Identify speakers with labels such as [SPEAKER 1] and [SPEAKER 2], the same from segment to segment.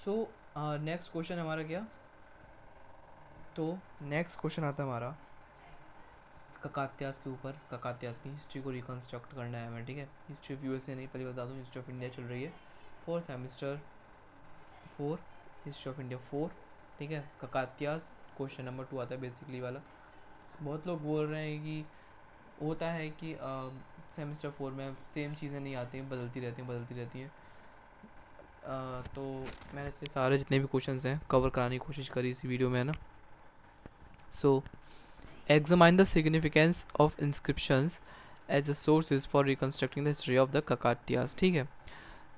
[SPEAKER 1] So next question हमारा क्या, तो नेक्स्ट क्वेश्चन आता है हमारा ककात्यास के ऊपर। ककात्यास की हिस्ट्री को रिकन्स्ट्रक्ट करना है हमें, ठीक है। हिस्ट्री ऑफ यूएसए नहीं, पहले बता दूँ, हिस्ट्री ऑफ इंडिया चल रही है for semester 4, history of India 4, ठीक है। ककात्यास क्वेश्चन नंबर 2 आता है बेसिकली वाला। बहुत लोग बोल रहे हैं कि होता है कि सेमेस्टर 4 में सेम चीज़ें नहीं आती हैं, बदलती रहती हैं। तो मैंने इसके सारे जितने भी क्वेश्चंस हैं कवर कराने की कोशिश करी इसी वीडियो में, है ना। सो examine the significance of inscriptions as the sources for reconstructing the history of the Kakatiyas, ठीक है।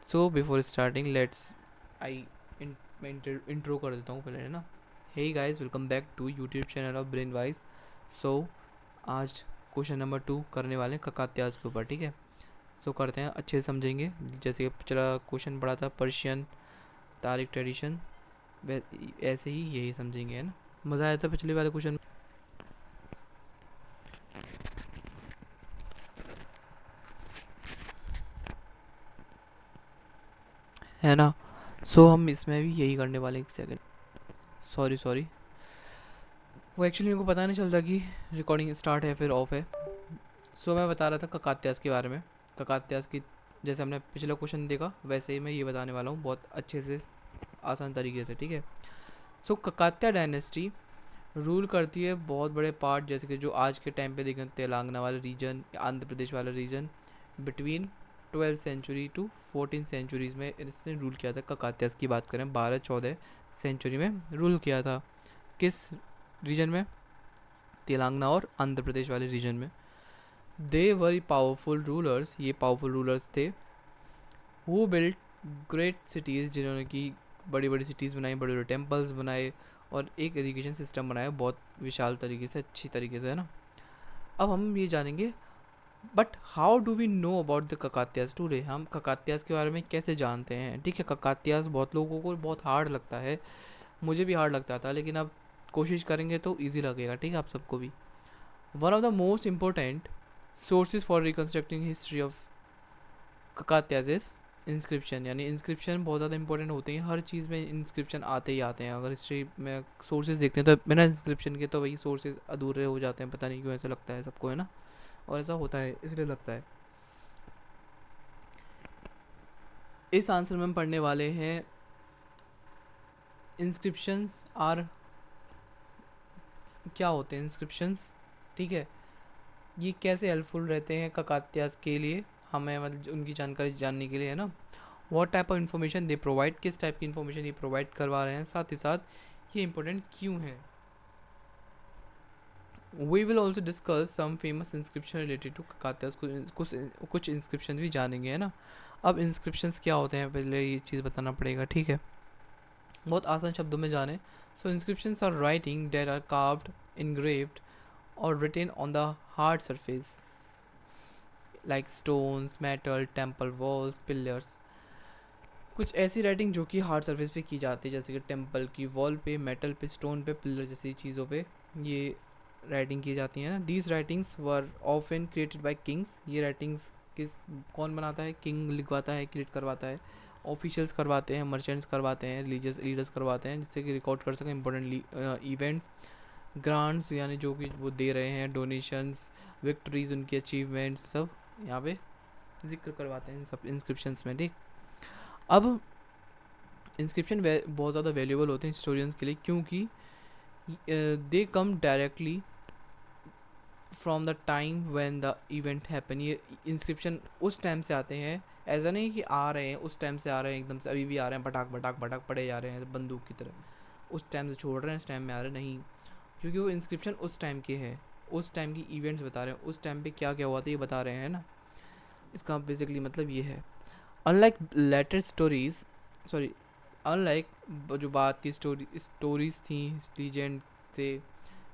[SPEAKER 1] So before starting let's I मैं इंट्रो कर देता हूँ पहले, है ना। Hey guys, welcome back to YouTube channel of Brain Wise. So आज क्वेश्चन नंबर 2 करने वाले हैं ककात्यास के ऊपर, ठीक है। सो करते हैं, अच्छे से समझेंगे। जैसे पिछला क्वेश्चन पढ़ा था पर्शियन तारिक ट्रेडिशन, ऐसे ही यही समझेंगे, है ना। मज़ा आया था पिछले वाले क्वेश्चन, है ना। सो हम इसमें भी यही करने वाले हैं। एक सेकेंड, सॉरी, वो एक्चुअली मेरे को पता नहीं चलता कि रिकॉर्डिंग स्टार्ट है फिर ऑफ है। सो मैं बता रहा था ककात्यास के बारे में। ककात्यास की जैसे हमने पिछला क्वेश्चन देखा वैसे ही मैं ये बताने वाला हूँ, बहुत अच्छे से आसान तरीके से, ठीक है। सो ककात्या डायनेस्टी रूल करती है बहुत बड़े पार्ट, जैसे कि जो आज के टाइम पे देखें तेलंगाना वाला रीजन, आंध्र प्रदेश वाला region, between 12th century to 14th centuries में इसने रूल किया था। ककात्यास की बात करें 12-14 सेंचुरी में रूल किया था। किस रीजन में? तेलंगाना और आंध्र प्रदेश वाले रीजन में। दे वरी पावरफुल रूलर्स, ये पावरफुल रूलर्स थे। हु बिल्ट ग्रेट सिटीज़, जिन्होंने की बड़ी बड़ी सिटीज़ बनाई, बड़े बड़े टेम्पल्स बनाए और एक इरिगेशन सिस्टम बनाया बहुत विशाल तरीके से, अच्छी तरीके से, है ना। अब हम ये जानेंगे, but how do we know about the Kakatiyas today, हम ककात्यास के बारे में कैसे जानते हैं, ठीक है। ककात्यास बहुत लोगों को बहुत हार्ड लगता है, मुझे भी हार्ड लगता था, लेकिन अब कोशिश करेंगे तो ईजी लगेगा, ठीक है, आप सबको भी। One of the most important sources for reconstructing history of Kakatiyas is inscription, यानी इंस्क्रिप्शन बहुत ज़्यादा इंपॉर्टेंट होते हैं। हर चीज़ में इंस्क्रिप्शन आते ही आते हैं। अगर हिस्ट्री में सोर्सेज देखते हैं तो बिना इंस्क्रिप्शन के तो वही सोर्सेज अधूरे हो जाते हैं, पता नहीं क्यों ऐसा लगता है सबको, है ना। और ऐसा होता है, इसलिए लगता है। इस आंसर में हम पढ़ने वाले हैं इंस्क्रिप्शंस आर, क्या होते हैं इंस्क्रिप्शंस, ठीक है। ये कैसे हेल्पफुल रहते हैं ककात्यास के लिए, हमें मतलब उनकी जानकारी जानने के लिए, है ना। What type of information they provide, किस टाइप की इन्फॉर्मेशन ये प्रोवाइड करवा रहे हैं, साथ ही साथ ये इंपॉर्टेंट क्यों है। We will also discuss some famous inscription related to Kakatiyas, कुछ इंस्क्रिप्शन भी जानेंगे, है ना। अब इंस्क्रिप्शंस क्या होते हैं पहले ये चीज़ बताना पड़ेगा, ठीक है। बहुत आसान शब्दों में जाने। So inscriptions are writing that are carved, engraved or written on the hard surface like stones, metal, temple walls, pillars। कुछ ऐसी राइटिंग जो कि हार्ड सरफेस पे की जाती है, जैसे कि टेम्पल की वॉल पे, मेटल पे, स्टोन पे, पिलर जैसी चीज़ों पे ये राइटिंग की जाती है ना। These writings were often created by Kings, ये राइटिंग्स कौन बनाता है? किंग लिखवाता है, क्रिएट करवाता है। ऑफिशियल्स करवाते हैं, मर्चेंट्स करवाते हैं, रिलीजियस लीडर्स करवाते हैं, जिससे कि रिकॉर्ड कर सकें इंपॉर्टेंट इवेंट्स। ग्रांट्स यानी जो कि वो दे रहे हैं, डोनेशंस, विक्ट्रीज, उनकी अचीवमेंट्स, सब यहाँ पे जिक्र करवाते हैं इन सब इंस्क्रिप्शंस में, ठीक। अब इंस्क्रिप्शन बहुत ज़्यादा वैल्यूबल होते हैं हिस्टोरियंस के लिए, क्योंकि they come directly from the time when the event happen. ये इंस्क्रिप्शन उस टाइम से आते हैं, ऐसा नहीं कि आ रहे हैं उस टाइम से आ रहे हैं एकदम से, अभी भी आ रहे हैं पटाख पटाख पटाख पड़े जा रहे हैं बंदूक की तरह, उस टाइम से छोड़ रहे हैं इस टाइम में आ रहे हैं, नहीं। क्योंकि वो इंस्क्रिप्शन उस टाइम के हैं, उस टाइम की इवेंट्स बता रहे हैं, उस टाइम पे क्या क्या हुआ था ये बता रहे हैं ना। इसका बेसिकली मतलब ये है। Unlike later stories, sorry, unlike जो बात की स्टोरीज थी, लीजेंड थे,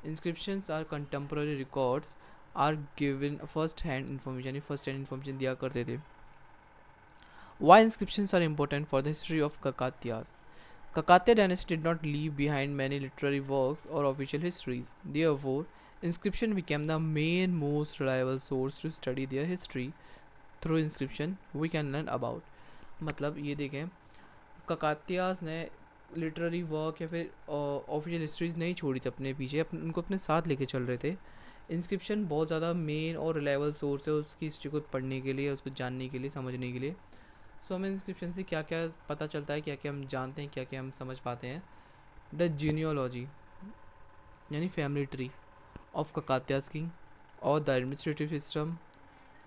[SPEAKER 1] inscriptions are contemporary records are given first hand information, यानी फर्स्ट हैंड इन्फॉर्मेशन दिया करते थे। Why inscriptions are important for the history of Kakatiyas? Kakatiya dynasty did not leave behind many literary works or official histories. Therefore, inscription became the main most reliable source to study their history. Through inscription, we can learn about. मतलब ये देखें, ककातियास ने literary work या फिर official histories नहीं छोड़ी थी अपने पीछे, उनको अपने साथ लेके चल रहे थे। इंस्क्रिप्शन बहुत ज़्यादा मेन और रिलायबल सोर्स है उसकी हिस्ट्री को पढ़ने के लिए, उसको जानने के लिए, समझने के लिए। सो हमें इंस्क्रिप्शन से क्या क्या पता चलता है, क्या क्या हम जानते हैं, क्या क्या हम समझ पाते हैं। द जीनियोलॉजी यानी फैमिली ट्री ऑफ ककातियास किंग और the administrative system,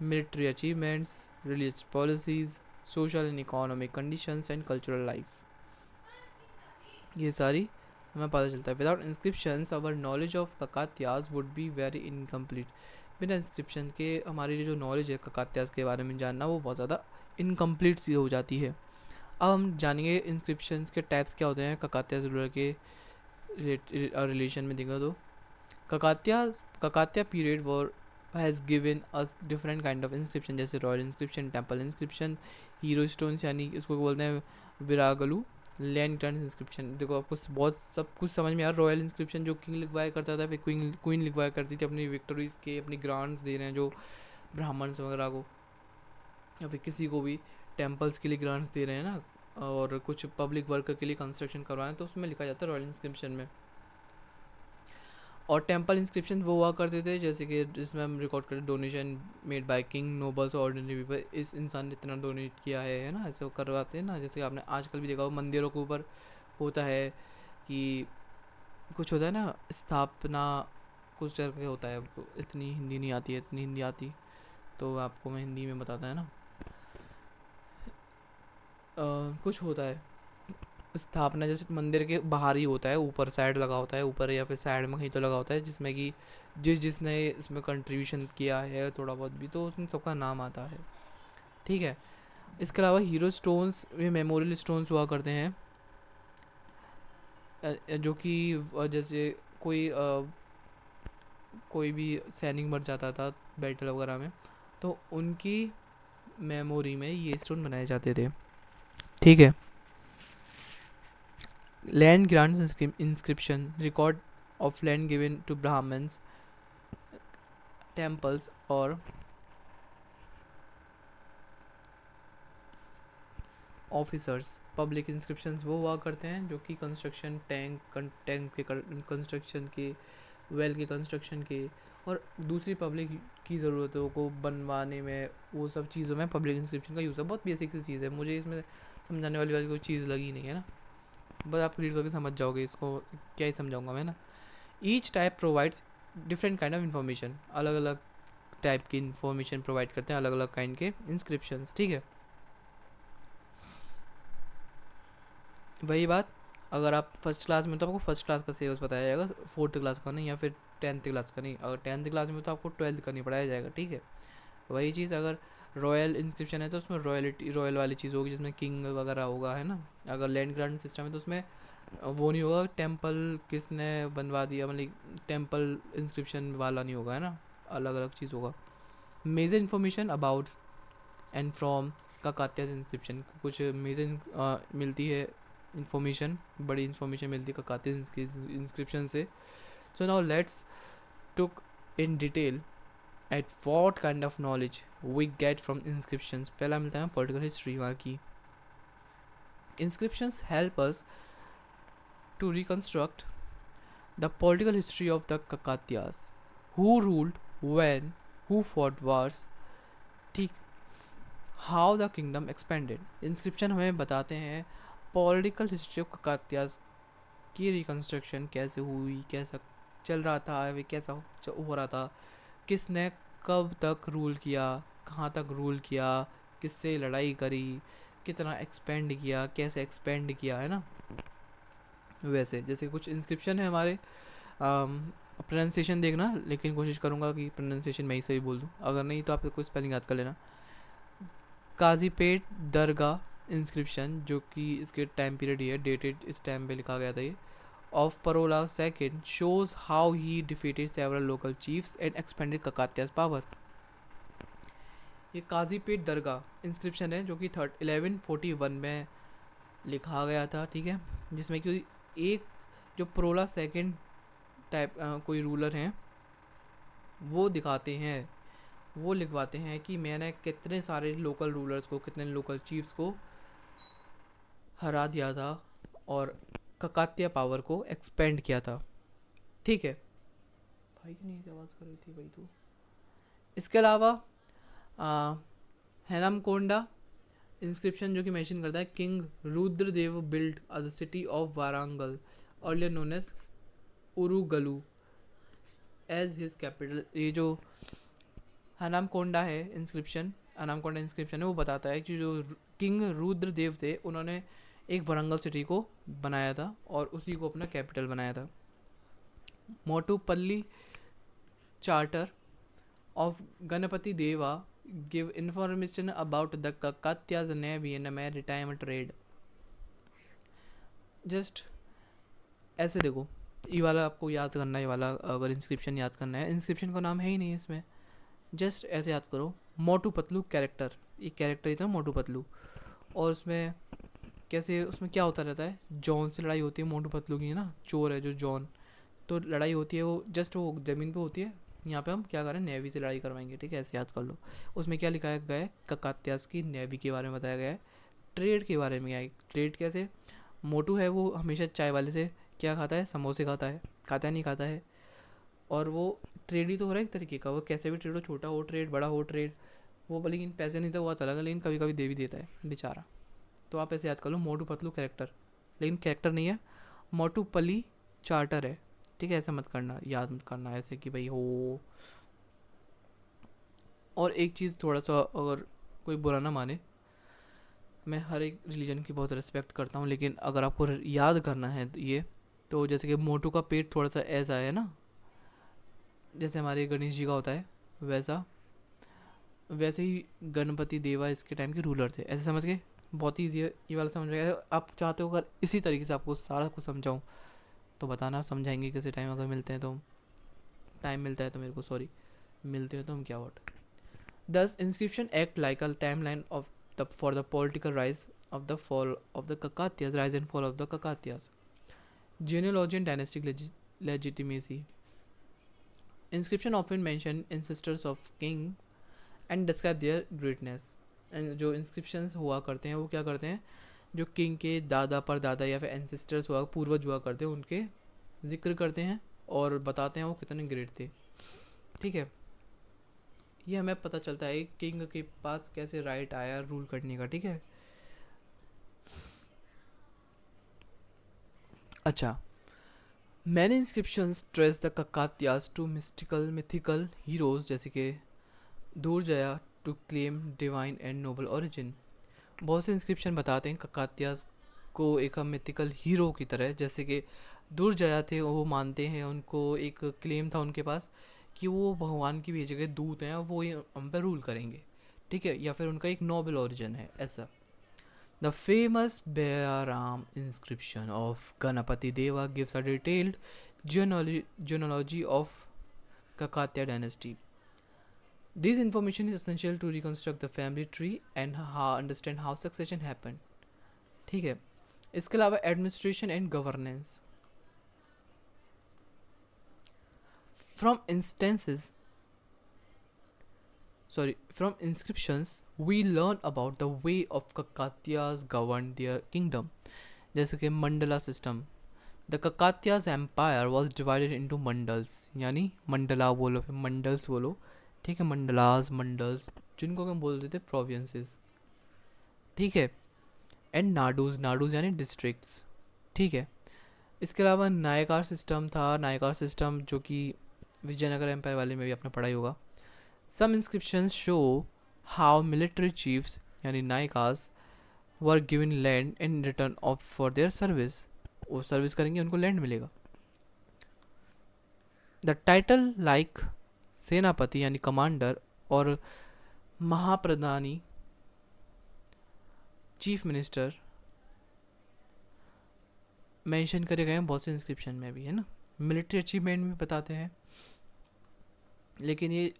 [SPEAKER 1] military achievements, religious policies, social and economic conditions and cultural life, ये सारी हमें पता चलता है। Without inscriptions our knowledge of Kakatiyas would be very incomplete. बिना इंस्क्रिप्शन के हमारी जो नॉलेज है ककातियास के बारे में जानना वो बहुत ज़्यादा इनकम्प्लीट सी हो जाती है। अब हम जानेंगे इंस्क्रिप्शंस के टाइप्स क्या होते हैं ककातियास रूलर के रिलेशन में। देखो तो Kakatiya period war has given us different kind of inscription, जैसे royal inscription, temple inscription, hero stones यानी इसको बोलते हैं विरागलू, लैंड ग्रांड इंस्क्रिप्शन। देखो आपको बहुत सब कुछ समझ में आ रहा। रॉयल इंस्क्रिप्शन जो किंग लिखवाया करता था, फिर क्वीन लिखवाया करती थी अपनी विक्टोरीज के, अपनी ग्रांट्स दे रहे हैं जो ब्राह्मण्स वगैरह को, या फिर किसी को भी टेम्पल्स के लिए ग्रांट्स दे रहे हैं ना, और कुछ पब्लिक वर्क के लिए कंस्ट्रक्शन करवाएं, तो उसमें लिखा जाता है रॉयल इंस्क्रिप्शन में। और टेम्पल इंस्क्रिप्शन वो हुआ करते थे जैसे कि जिसमें हम रिकॉर्ड करें donation made by king, nobles और ऑर्डिनरी पीपल, इस इंसान ने इतना डोनेट किया है ना, ऐसे करवाते हैं ना। जैसे आपने आजकल भी देखा हो मंदिरों के ऊपर होता है कि कुछ होता है ना, स्थापना कुछ करके होता है। इतनी हिंदी नहीं आती है, इतनी हिंदी आती तो आपको मैं हिंदी में बताता है ना। कुछ होता है स्थापना, जैसे मंदिर के बाहर ही होता है, ऊपर साइड लगा होता है, ऊपर या फिर साइड में कहीं तो लगा होता है, जिसमें कि जिसने इसमें कंट्रीब्यूशन किया है थोड़ा बहुत भी, तो उसमें सबका नाम आता है। ठीक है। इसके अलावा हीरो स्टोन्स, ये मेमोरियल स्टोन्स हुआ करते हैं, जो कि जैसे कोई भी सैनिक मर जाता था बैटल वगैरह में, तो उनकी मेमोरी में ये स्टोन बनाए जाते थे। ठीक है। Land grants inscription, record of land given to Brahmins, temples और ऑफिसर्स। पब्लिक इंस्क्रिप्शंस वो हुआ करते हैं जो कि कंस्ट्रक्शन, टैंक के कंस्ट्रक्शन के, वेल के कंस्ट्रक्शन के, और दूसरी पब्लिक की ज़रूरतों को बनवाने में, वो सब चीज़ों में पब्लिक इंस्क्रिप्शन का यूज़ है। बहुत बेसिक सी चीज़ है, मुझे इसमें समझाने वाली कोई चीज़ लगी नहीं है ना, बस आप रीड करके समझ जाओगे इसको, क्या ही समझाऊंगा मैं ना। Each type provides different kind of information, अलग अलग टाइप की इंफॉर्मेशन प्रोवाइड करते हैं अलग अलग काइंड के इंस्क्रिप्शंस। ठीक है। वही बात, अगर आप फर्स्ट क्लास में तो आपको फर्स्ट क्लास का सिलेबस बताया जाएगा, फोर्थ क्लास का नहीं, या फिर 10th क्लास का नहीं। अगर 10th क्लास में तो आपको 12th का नहीं पढ़ाया जाएगा। ठीक है। वही चीज़ अगर रॉयल इंस्क्रिप्शन है तो उसमें रॉयल वाली चीज़ होगी, जिसमें किंग वगैरह होगा, है ना। अगर लैंड ग्रांट सिस्टम है तो उसमें वो नहीं होगा, टेम्पल किसने बनवा दिया, मतलब टेम्पल इंस्क्रिप्शन वाला नहीं होगा, है ना, अलग अलग चीज़ होगा। Major information about and from Kakatiyas inscription, कुछ मेजर मिलती है इंफॉर्मेशन, बड़ी इंफॉर्मेशन मिलती है काकातियास इंस्क्रिप्शन से। So now let's took in detail at what kind of knowledge we get from inscriptions. पहला मिलता है पॉलिटिकल हिस्ट्री वहाँ की। Inscriptions help us to reconstruct the political history of the Kakatiyas, who ruled when, who fought wars, ठीक, how the kingdom expanded. Inscription हमें बताते हैं political history of ककातियास की रिकंस्ट्रक्शन कैसे हुई, कैसा चल रहा था, वे कैसा हो रहा था, किसने कब तक रूल किया, कहाँ तक रूल किया, किससे लड़ाई करी, कितना एक्सपेंड किया, कैसे एक्सपेंड किया, है ना। वैसे जैसे कुछ इंस्क्रिप्शन है हमारे, प्रोनाउंसिएशन देखना, लेकिन कोशिश करूँगा कि प्रोनाउंसिएशन मैं ही सही बोल दूँ, अगर नहीं तो आप कोई स्पेलिंग याद कर लेना। काजीपेट दरगाह इंस्क्रिप्शन, जो कि इसके टाइम पीरियड ही है, डेटेड इस टाइम पे लिखा गया था ये, of Parola II shows how he defeated several local chiefs and expanded Kakatiya's power. ये काजीपेट दरगाह इंस्क्रिप्शन है जो कि 1141 में लिखा गया था। ठीक है। जिसमें कि एक जो परोला सेकंड टाइप कोई रूलर हैं, वो दिखाते हैं, वो लिखवाते हैं कि मैंने कितने सारे लोकल रूलर्स को, कितने लोकल चीफ्स को हरा दिया था और ककातिया पावर को एक्सपेंड किया था। ठीक है भाई, की नहीं आवाज़ कर रही थी भाई तू। इसके अलावा हेनमकोंडा इंस्क्रिप्शन जो कि मेंशन करता है king Rudradeva build the city of Warangal earlier known as Orugallu as his capital. ये जो हनामकोंडा है इंस्क्रिप्शन, हनामकोंडा इंस्क्रिप्शन है, वो बताता है कि जो किंग रुद्रदेव थे उन्होंने एक वरंगल सिटी को बनाया था और उसी को अपना कैपिटल बनाया था। Motupalli charter of Ganapati Deva give information about the Kakatya's navy and maritime trade। Just ऐसे देखो, ये वाला आपको याद करना है, ये वाला अगर इंस्क्रिप्शन याद करना है, इंस्क्रिप्शन का नाम है ही नहीं इसमें, जस्ट ऐसे याद करो मोटू पतलू कैरेक्टर, ये कैरेक्टर ही था मोटू पतलू। और उसमें कैसे, उसमें क्या होता रहता है, जॉन से लड़ाई होती है मोटू पतलू की, है ना, चोर है जो जॉन, तो लड़ाई होती है वो जस्ट वो ज़मीन पे होती है। यहाँ पे हम क्या करें, नेवी से लड़ाई करवाएंगे, ठीक है, ऐसे याद कर लो। उसमें क्या लिखा गया है, ककात्यास की नेवी के बारे में बताया गया है, ट्रेड के बारे में। है ट्रेड कैसे, मोटू है वो हमेशा चाय वाले से क्या खाता है, समोसे खाता है, खाता नहीं खाता है, और वो ट्रेड ही तो हो रहा है एक तरीके का, वो कैसे भी ट्रेड हो, छोटा हो ट्रेड, बड़ा हो ट्रेड, वो लेकिन पैसे नहीं था वो अलग है, लेकिन कभी कभी दे भी देता है बेचारा। तो आप ऐसे याद कर लो मोटू पतलू कैरेक्टर, लेकिन कैरेक्टर नहीं है, मोटू पली चार्टर है, ठीक है, ऐसा मत करना, याद मत करना ऐसे कि भाई हो। और एक चीज़ थोड़ा सा, अगर कोई बुरा ना माने, मैं हर एक रिलीजन की बहुत रिस्पेक्ट करता हूँ, लेकिन अगर आपको याद करना है ये, तो जैसे कि मोटू का पेट थोड़ा सा ऐसा है ना, जैसे हमारे गणेश जी का होता है वैसा, वैसे ही गणपति देवा इसके टाइम के रूलर थे, ऐसे समझ गए। बहुत ही ईजी है ये वाला, समझ गए। आप चाहते हो अगर इसी तरीके से आपको सारा कुछ समझाऊँ तो बताना, समझाएंगे किसी टाइम अगर मिलते हैं तो, टाइम मिलता है तो मेरे को, सॉरी मिलते हो तो हम क्या what. Thus inscription act like a timeline of the for the political rise of the fall of the Kakatiyas, rise and fall of the Kakatiyas, genealogy and dynastic legitimacy। Inscription often mention ancestors of kings and describe their greatness। जो inscriptions हुआ करते हैं वो क्या करते हैं, जो king के दादा पर दादा या फिर एंसेस्टर्स हुआ, पूर्वज हुआ करते हैं, उनके जिक्र करते हैं और बताते हैं वो कितने ग्रेट थे। ठीक है, ये हमें पता चलता है किंग के पास कैसे राइट आया रूल करने का। ठीक है, अच्छा, many inscriptions trace the Kakatiyas to mystical mythical heroes, जैसे कि Durjaya to claim divine and noble origin. बहुत से इंस्क्रिप्शन बताते हैं ककातियास को एक मिथिकल हीरो की तरह, जैसे कि दुर्जया थे, वो मानते हैं, उनको एक क्लेम था उनके पास कि वो भगवान की भेजे गए दूत हैं, वो हम पे रूल करेंगे। ठीक है, या फिर उनका एक नोबल ओरिजिन है ऐसा। द फेमस बेराम इंस्क्रिप्शन ऑफ गणपति देवा gives a detailed genealogy of Kakatiya dynasty। This information is essential to reconstruct the family tree and understand how succession happened। ठीक है, इसके अलावा administration and governance. From instances from inscriptions we learn about the way of Kakatiyas governed their kingdom। जैसे कि mandala system, the Kakatiyas empire was divided into mandals, यानी मंडला बोलो फिर मंडल्स बोलो, ठीक है, मंडलाज मंडल्स, जिनको हम बोलते थे प्रोविंसेस। ठीक है, एंड नाडूज, नाडूज यानी डिस्ट्रिक्ट्स। ठीक है, इसके अलावा नायकार सिस्टम था, नायकार सिस्टम जो कि विजयनगर एम्पायर वाले में भी आपने पढ़ा ही होगा। Some inscriptions show how military chiefs यानी Nayakas were given land in return of for their service, वो सर्विस करेंगे उनको लैंड मिलेगा। द टाइटल लाइक सेनापति यानी कमांडर और महाप्रधानी चीफ मिनिस्टर मेंशन करे गए हैं बहुत से इंस्क्रिप्शन में भी, है ना। मिलिट्री अचीवमेंट भी बताते हैं, लेकिन ये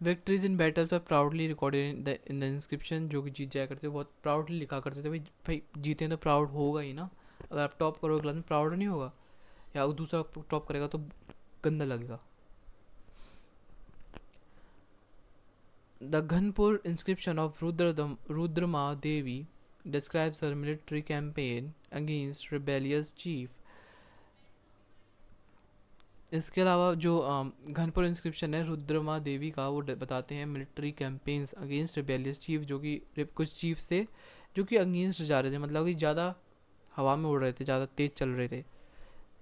[SPEAKER 1] विक्ट्रीज इन बैटल्स और proudly recorded in the inscription, जो कि जीत जाया करते थे बहुत प्राउडली लिखा करते थे, भाई जीते तो प्राउड होगा ही ना। अगर आप टॉप करोगे क्लास में प्राउड नहीं होगा, या दूसरा टॉप करेगा तो गंदा लगेगा। The Ghanpur inscription of Rudrama Devi describes her military campaign against rebellious chief. इसके अलावा जो घनपुर इंस्क्रिप्शन है रुद्रमा देवी का, वो बताते हैं military campaigns against rebellious chief, जो कि कुछ चीफ थे जो कि अगेंस्ट जा रहे थे, मतलब कि ज़्यादा हवा में उड़ रहे थे, ज़्यादा तेज़ चल रहे थे,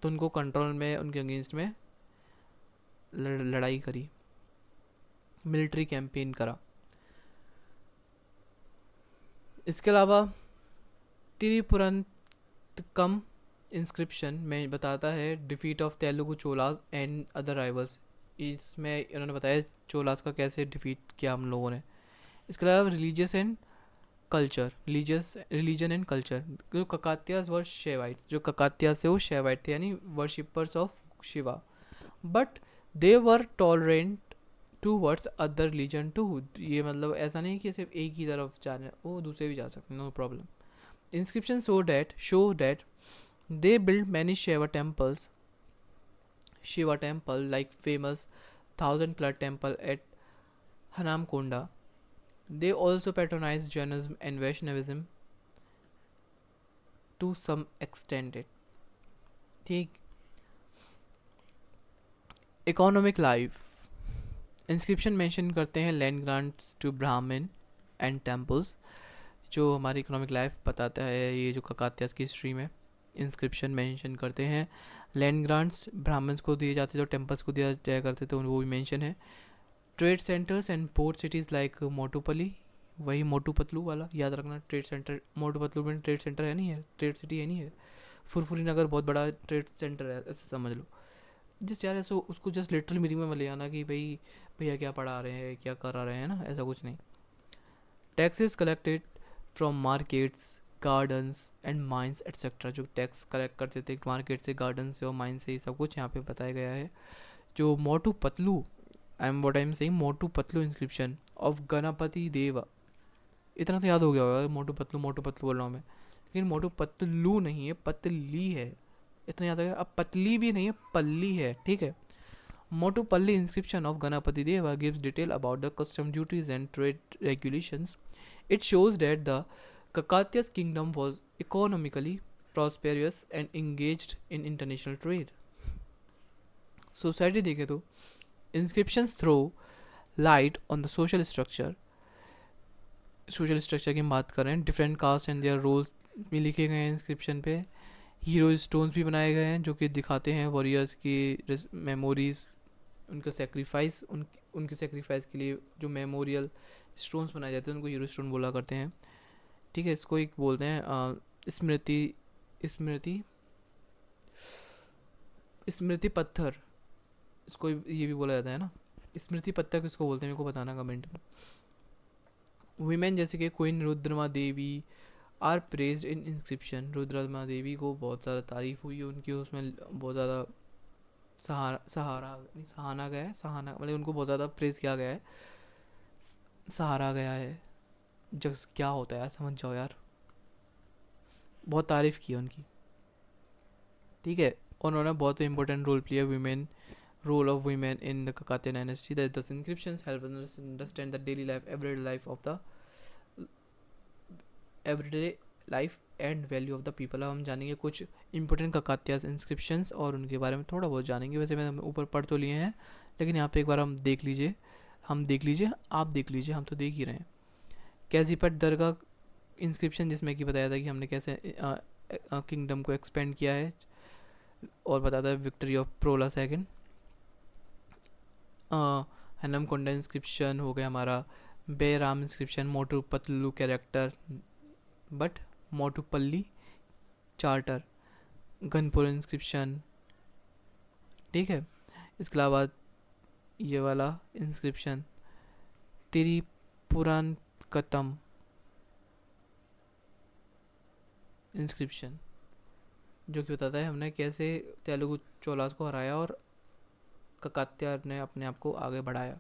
[SPEAKER 1] तो उनको कंट्रोल में, उनके अगेंस्ट में लड़ाई करी, मिलिट्री कैंपेन करा। इसके अलावा तिरुपुरंतकम इंस्क्रिप्शन में बताता है defeat of Telugu Cholas and other rivals. इसमें इन्होंने बताया चोलास का कैसे डिफीट किया हम लोगों ने। इसके अलावा religious and culture, religion and culture, जो ककातियास वर शेवाइट, जो ककातियास है वो शेवाइट थे, यानी worshippers of Shiva, but they were tolerant towards other religion too. ये मतलब ऐसा नहीं कि सिर्फ एक ही तरफ जा रहे हैं, वो दूसरे भी जा सकते हैं, no problem. Inscription show that they built many Shiva temple like famous 1000 temple at Hanamkonda. They also patronized Jainism and Vaishnavism to some extent it. ठीक। इकोनॉमिक लाइफ इंस्क्रिप्शन मेंशन करते हैं लैंड ग्रांट्स टू ब्राह्मण and temples, जो हमारी economic life बताता है। ये जो ककातियास की हिस्ट्री में इंस्क्रिप्शन मेंशन करते हैं लैंड ग्रांट्स ब्राह्मण्स को दिए जाते थे और टेम्पल्स को दिया जाया करते थे, वो भी मेंशन है। Trade centers and port cities like Motupalli, वही मोटू पतलू वाला याद रखना, ट्रेड सेंटर मोटू पतलू में ट्रेड सेंटर है नहीं है, ट्रेड सिटी है नहीं है। फुरफुरी नगर बहुत बड़ा ट्रेड सेंटर है, ऐसे समझ लो। जिस यार ऐसा उसको जस्ट लिटरल मीनिंग में ले आना कि भाई भैया क्या पढ़ा रहे हैं, क्या करा रहे हैं ना, ऐसा कुछ नहीं। Taxes collected from markets, gardens and mines etcetera, जो टैक्स कलेक्ट करते थे मार्केट से, गार्डन से और माइन से, ये सब कुछ यहाँ पे बताया गया है। जो Motu Patlu, I am saying Motu Patlu inscription of Ganapati Deva, इतना तो याद हो गया होगा, मोटू पतलू बोल रहा हूँ मैं, लेकिन मोटू पतलू नहीं है, पतली है, इतना याद हो गया। अब पतली भी नहीं है, पल्ली है, ठीक है। Motupalli inscription of Ganapati Deva gives detail about the custom duties and trade regulations. It shows that the Kakatiya's kingdom was economically prosperous and engaged in international trade. Society देखें तो inscriptions throw light on the social structure. Social structure की बात करें, different caste and their roles भी लिखे गए हैं inscription पे। हीरो स्टोन्स भी बनाए गए हैं जो कि दिखाते हैं वॉरियर्स की मेमोरीज, उनका सेक्रीफाइस, उनके सेक्रीफाइस के लिए जो मेमोरियल स्टोन्स बनाए जाते हैं उनको हीरो स्टोन बोला करते हैं, ठीक है। इसको एक बोलते हैं स्मृति स्मृति स्मृति पत्थर, इसको ये भी बोला जाता है ना। स्मृति पत्थर किसको बोलते हैं मेरे को बताना कमेंट में। वीमेन जैसे कि queen Rudrama Devi are praised in inscription, Rudrama Devi को बहुत ज़्यादा तारीफ हुई है उनकी, उसमें बहुत ज़्यादा सहारा गया है, सहाना मतलब उनको बहुत ज़्यादा प्रेज किया गया है, सहारा गया है। जस्ट क्या होता है यार, समझ जाओ यार, बहुत तारीफ की है उनकी, ठीक है। उन्होंने बहुत important role play women, role of women in the Kakatiya dynasty. That the inscriptions help us understand the daily life, everyday life of the everyday life and value of the people. अब हम जानेंगे कुछ important ककातियास inscriptions और उनके बारे में थोड़ा बहुत जानेंगे। वैसे मैंने ऊपर पढ़ तो लिए हैं, लेकिन यहाँ पे एक बार हम देख लीजिए, आप देख लीजिए, हम तो देख ही रहे हैं। कैजीपट दरगाह इंस्क्रिप्शन, जिसमें कि बताया था कि हमने कैसे किंगडम को एक्सपेंड किया है, और बताता है victory of Prola second. Hanamkonda inscription हो गया हमारा, Bayyaram inscription, Motu Patlu character but Motupalli charter, Ganapur inscription, ठीक है। इसके अलावा ये वाला इंस्क्रिप्शन तिरुपुरंदकम इंस्क्रिप्शन, जो कि बताता है हमने कैसे तेलुगु चोलास को हराया और ककातिया ने अपने आप को आगे बढ़ाया।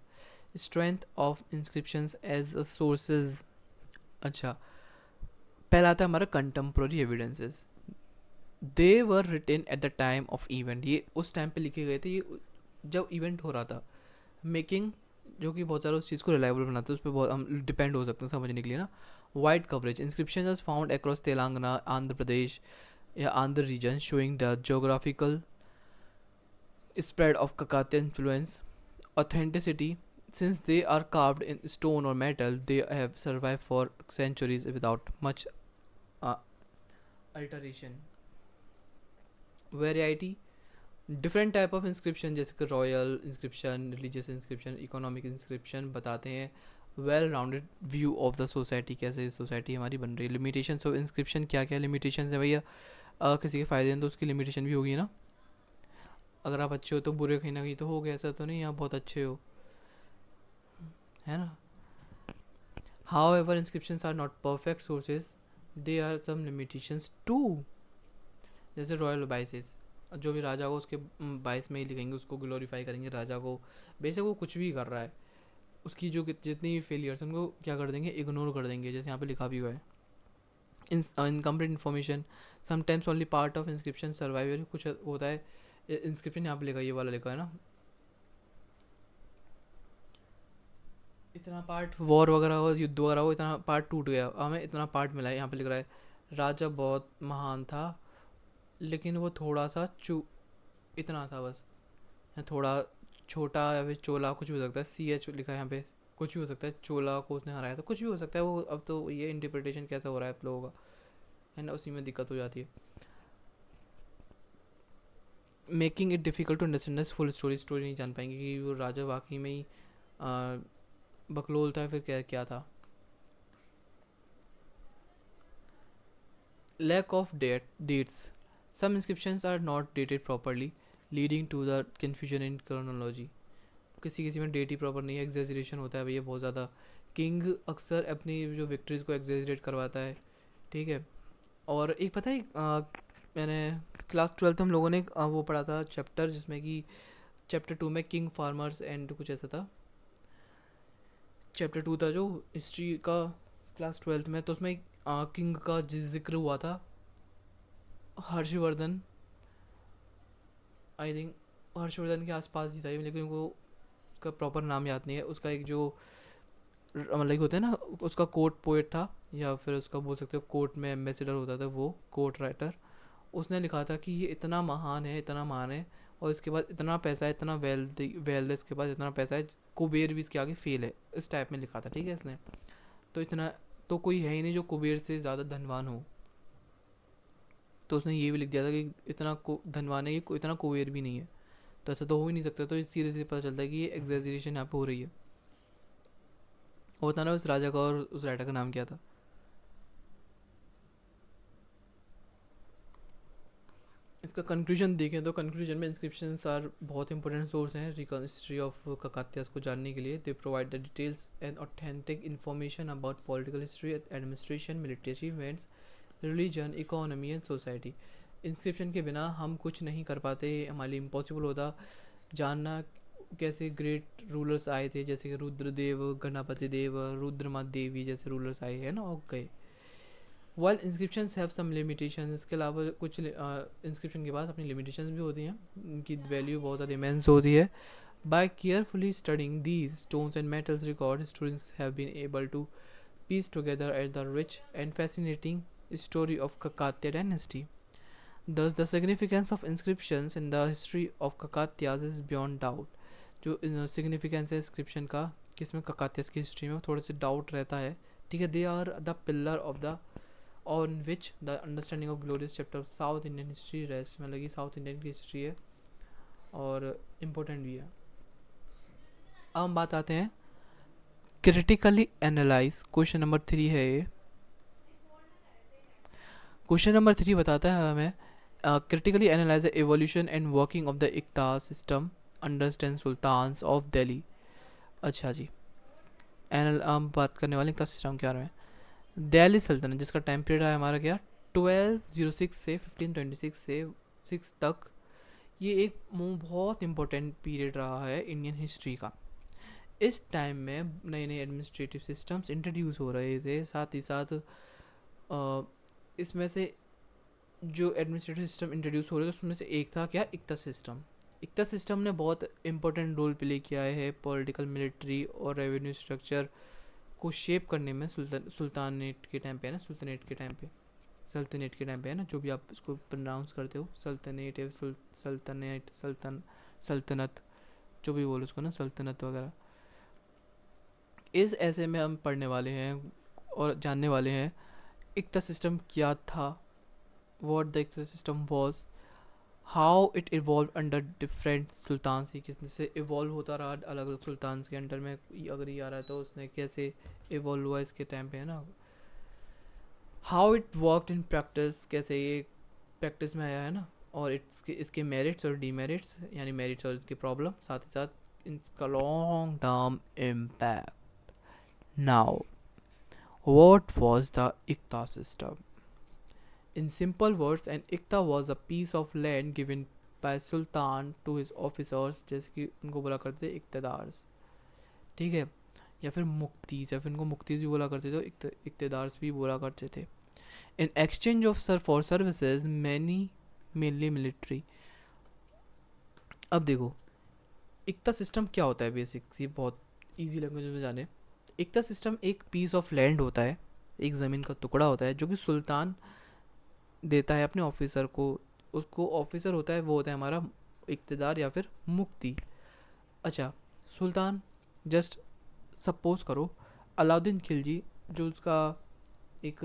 [SPEAKER 1] Strength of inscriptions as a sources, अच्छा पहला आता है हमारा contemporary evidences. They were written at the time of event, ये उस टाइम पे लिखे गए थे, ये जब इवेंट हो रहा था, मेकिंग जो कि बहुत सारा उस चीज़ को रिलायबल बनाता है, उस पर बहुत हम डिपेंड हो सकते हैं समझने के लिए ना। Wide coverage. Inscriptions are found across Telangana, Andhra Pradesh, या Andhra region, showing the geographical spread of Kakatiya influence. Authenticity. Since they are carved in stone or metal, they have survived for centuries without much uh, alteration. Variety. Different type of inscription जैसे कि royal inscription, religious inscription, economic inscription बताते हैं well rounded view of the society, कैसे society हमारी बन रही है. Limitation of inscription क्या क्या लिमिटेशन है भैया. किसी के फ़ायदे हैं तो उसकी लिमिटेशन भी होगी ना. अगर आप अच्छे हो तो बुरे कहीं ना कहीं तो हो गया, ऐसा तो नहीं आप बहुत अच्छे हो, है ना. However inscription are not perfect sources, they are some limitations too. जैसे रॉयल बाइसेस, जो भी राजा को उसके बाइस में ही लिखेंगे, उसको ग्लोरीफाई करेंगे राजा को. बेशक वो कुछ भी कर रहा है, उसकी जो जितनी फेलियर्स उनको क्या कर देंगे, इग्नोर कर देंगे, जैसे यहाँ पे लिखा भी हुआ है. Incomplete information. Sometimes only part of inscription survive. कुछ होता है इंस्क्रिप्शन यहाँ पे लिखा, ये वाला लिखा है ना, इतना पार्ट वॉर वगैरह हो, युद्ध वगैरह हो, इतना पार्ट टूट गया, हमें इतना पार्ट मिला है. यहाँ पे लिख रहा है राजा बहुत महान था लेकिन वो थोड़ा सा इतना था बस, या थोड़ा छोटा, या फिर चोला, कुछ भी हो सकता है. CH लिखा है यहाँ पे, कुछ भी हो सकता है. चोला को उसने हराया था, कुछ भी हो सकता है वो. अब तो ये इंटरप्रिटेशन कैसा हो रहा है आप लोगों का, है ना, उसी में दिक्कत हो जाती है. Making it difficult to understand full story. Story नहीं जान पाएंगे कि वो राजा वाकई में ही बकलोल था, फिर क्या क्या था. Lack of dates. Some inscriptions are not dated properly leading to the confusion in chronology. किसी किसी में डेट ही प्रॉपर नहीं है, एग्जेजरेशन होता है भैया बहुत ज़्यादा. किंग अक्सर अपनी जो विक्ट्रीज को एग्जेजरेट करवाता है, ठीक है. और एक पता है मैंने क्लास 12 हम लोगों ने वो पढ़ा था चैप्टर, जिसमें कि चैप्टर 2 में किंग फार्मर्स एंड कुछ ऐसा था. चैप्टर 2 था जो हिस्ट्री का क्लास 12 में, तो उसमें किंग का जिक्र हुआ था, हर्षवर्धन, आई थिंक हर्षवर्धन के आसपास ही था, लेकिन वो उसका प्रॉपर नाम याद नहीं है. उसका एक जो मतलब होता है ना, उसका कोर्ट पोएट था, या फिर उसका बोल सकते हो कोर्ट में एम्बेसडर होता था, वो कोर्ट राइटर. उसने लिखा था कि ये इतना महान है, इतना महान है, और इसके बाद इतना पैसा है, इतना वेल्थ है इसके पास, इतना पैसा है, कुबेर भी इसके आगे फेल है, इस टाइप में लिखा था, ठीक है इसने. तो इतना तो कोई है ही नहीं जो कुबेर से ज़्यादा धनवान हो. तो उसने ये भी लिख दिया था कि इतना धनवान है, ये इतना कुबेर भी नहीं है, तो ऐसा तो हो ही नहीं सकता. तो सीधे सीधे पता चलता है कि ये एग्जेजरेशन यहाँ पे हो रही है. होता ना उस राजा का और उस राइटर का नाम क्या था. इसका कंक्लूजन देखें तो कंक्लूजन में इंस्क्रिप्शंस आर बहुत इंपॉर्टेंट सोर्स हैं हिस्ट्री ऑफ ककातियास को जानने के लिए. They provide the details and authentic information about political history, administration, military achievements, religion, economy and society. Inscription के बिना हम कुछ नहीं कर पाते, हमारे लिए इम्पॉसिबल होता जानना कैसे ग्रेट रूलर्स आए थे, जैसे कि रुद्रदेव, गणपति देव, रुद्रमा देवी जैसे रूलर्स आए हैं ना और गए. While inscriptions have some limitation, इसके अलावा कुछ इंस्क्रिप्शन के पास अपनी लिमिटेशंस भी होती हैं, उनकी वैल्यू बहुत ज़्यादा इमेंस होती है. By carefully studying these stones and metals record, students have been able to piece together at the rich and fascinating story of Kakatiya dynasty. Thus, the significance of inscriptions in the history of Kakatiyas is beyond doubt. जो significance है inscription का किसमें, ककातियास की history में, थोड़ा सा doubt रहता है, ठीक है. They are the pillar of the on which the understanding of glorious chapter of South Indian history rest. मतलब कि साउथ इंडियन की हिस्ट्री है और इम्पोर्टेंट भी है. अब हम बात आते हैं क्रिटिकली एनालाइज. क्वेश्चन नंबर 3 है ये. क्वेश्चन नंबर 3 बताता है हमें critically analyse the evolution and working of the iqta system understand sultans of Delhi. अच्छा जी, हम बात करने वाले इक्ता सिस्टम के बारे में. दिल्ली सल्तनत जिसका टाइम पीरियड है हमारा क्या 1206 से 1526 से 6 तक, ये एक बहुत इम्पोर्टेंट पीरियड रहा है इंडियन हिस्ट्री का. इस टाइम में नए नए एडमिनिस्ट्रेटिव सिस्टम्स इंट्रोड्यूस हो रहे थे, साथ ही साथ इसमें से जो एडमिनिस्ट्रेटिव सिस्टम इंट्रोड्यूस हो रहे थे उसमें से एक था क्या, इक्ता सिस्टम. इक्ता सिस्टम ने बहुत इंपॉर्टेंट रोल प्ले किया है पॉलिटिकल, मिलिट्री और रेवेन्यू स्ट्रक्चर को शेप करने में सुल्तानेट के टाइम पे है ना, सुल्तानेट के टाइम पे, सल्तनत के टाइम पे है ना, जो भी आप इसको प्रोनाउंस करते हो, सल्तनत या सल्तनत, सल्तनत, जो भी बोलो उसको ना, सल्तनत वगैरह। इस ऐसे में हम पढ़ने वाले हैं और जानने वाले हैं इक्ता सिस्टम क्या था, what the iqta system was, how it evolve under different sultan, ही किससे इवॉल्व होता रहा अलग अलग सुल्तान के अंडर में, अगर ये आ रहा है तो उसने कैसे इवॉल्व हुआ इसके टाइम पे है ना, how it worked in practice, कैसे ये प्रैक्टिस में आया है ना, और इसके मेरिट्स और डीमेरिट्स, यानी मेरिट्स और इसकी प्रॉब्लम, साथ ही साथ इसका long term impact. Now what was the iqta system? In simple words, an iqta was a piece of land given by sultan to his officers, जैसे कि उनको बोला करते थे इक्तदार्स, ठीक है, या फिर मुक्तीज, या फिर उनको मुक्तीज भी बोला करते थे, तो इक्तदार्स भी बोला करते थे। In exchange of for services many, mainly military. अब देखो इक्ता सिस्टम क्या होता है, बेसिक सी बहुत इजी लैंग्वेज में जाने। इक्ता सिस्टम एक पीस ऑफ लैंड होता है, एक ज़मीन का टुकड़ा होता है, जो कि सुल्तान देता है अपने ऑफिसर को। उसको ऑफिसर होता है, वो होता है हमारा इक्तदार या फिर मुक्ति। अच्छा, सुल्तान, जस्ट सपोज करो अलाउद्दीन खिलजी, जो उसका एक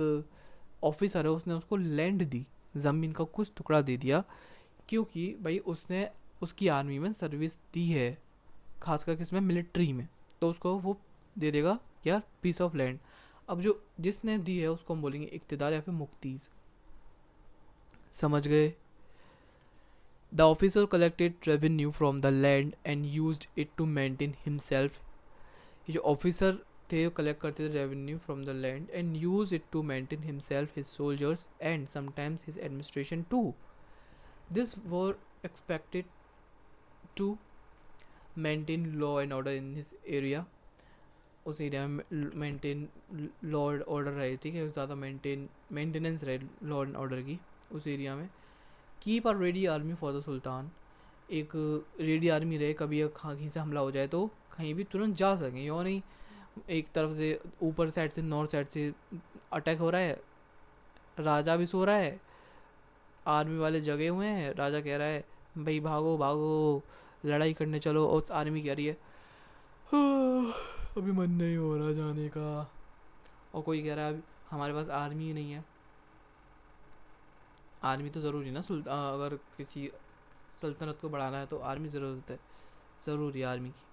[SPEAKER 1] ऑफिसर है, उसने उसको लैंड दी, ज़मीन का कुछ टुकड़ा दे दिया, क्योंकि भाई उसने उसकी आर्मी में सर्विस दी है, खासकर किसमें, मिलिट्री में, तो उसको वो दे देगा यार पीस ऑफ लैंड। अब जो जिसने दी है उसको हम बोलेंगे इक्तदार या फिर मुक्तीज, समझ गए? The officer collected revenue from the land and used it to maintain himself. ये जो ऑफिसर थे वो कलेक्ट करते थे revenue from the land and use it to maintain himself, his soldiers and sometimes his administration too. This were expected to maintain law and order in his area. उस area में maintain law order रहे, ठीक है, ज़्यादा maintenance रहे law and order की उस area में। Keep a ready army for the sultan, एक रेडी आर्मी रहे, कभी कहीं से हमला हो जाए तो कहीं भी तुरंत जा सकें, यो नहीं एक तरफ से ऊपर साइड से नॉर्थ साइड से अटैक हो रहा है, राजा भी सो रहा है, आर्मी वाले जगे हुए हैं, राजा कह रहा है भाई भागो भागो लड़ाई करने चलो, और आर्मी कह रही है अभी मन नहीं हो रहा जाने का, और कोई कह रहा है हमारे पास आर्मी ही नहीं है। आर्मी तो ज़रूरी ना, अगर किसी सल्तनत को बढ़ाना है तो आर्मी ज़रूरत है, ज़रूरी आर्मी की।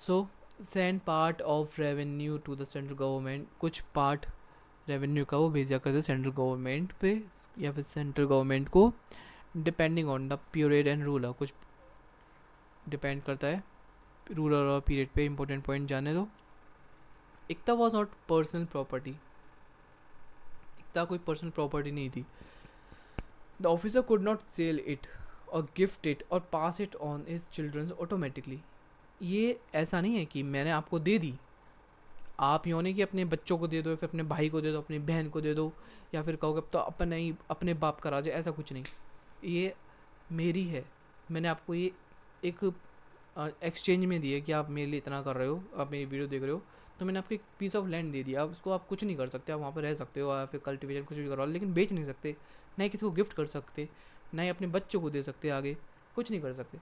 [SPEAKER 1] So send part of revenue to the central government, कुछ पार्ट रेवेन्यू का वो भेजा करते सेंट्रल गवर्नमेंट पे या फिर सेंट्रल गवर्नमेंट को, depending on the period and ruler, कुछ डिपेंड करता है रूलर और पीरियड पे। इंपॉर्टेंट पॉइंट जाने दो। Iqta was not personal property, iqta कोई पर्सनल प्रॉपर्टी नहीं थी। The officer could not sell it or gift it or pass it on his childrens automatically. ये ऐसा नहीं है कि मैंने आपको दे दी, आप यूँ नहीं कि अपने बच्चों को दे दो, फिर अपने भाई को दे दो, अपनी बहन को दे दो, या फिर कहोगे अब तो अपने ही अपने बाप का राज है, ऐसा कुछ नहीं। ये मेरी है, मैंने आपको ये एक एक्सचेंज में दी है कि आप मेरे लिए इतना कर रहे हो, आप मेरी वीडियो देख रहे हो, तो मैंने आपको एक पीस ऑफ लैंड दे दिया। अब उसको आप कुछ नहीं कर सकते, आप वहाँ पर रह सकते हो या फिर कल्टीवेशन कुछ भी करो, लेकिन बेच नहीं सकते, ना ही किसी को गिफ्ट कर सकते, ना ही अपने बच्चों को दे सकते, आगे कुछ नहीं कर सकते।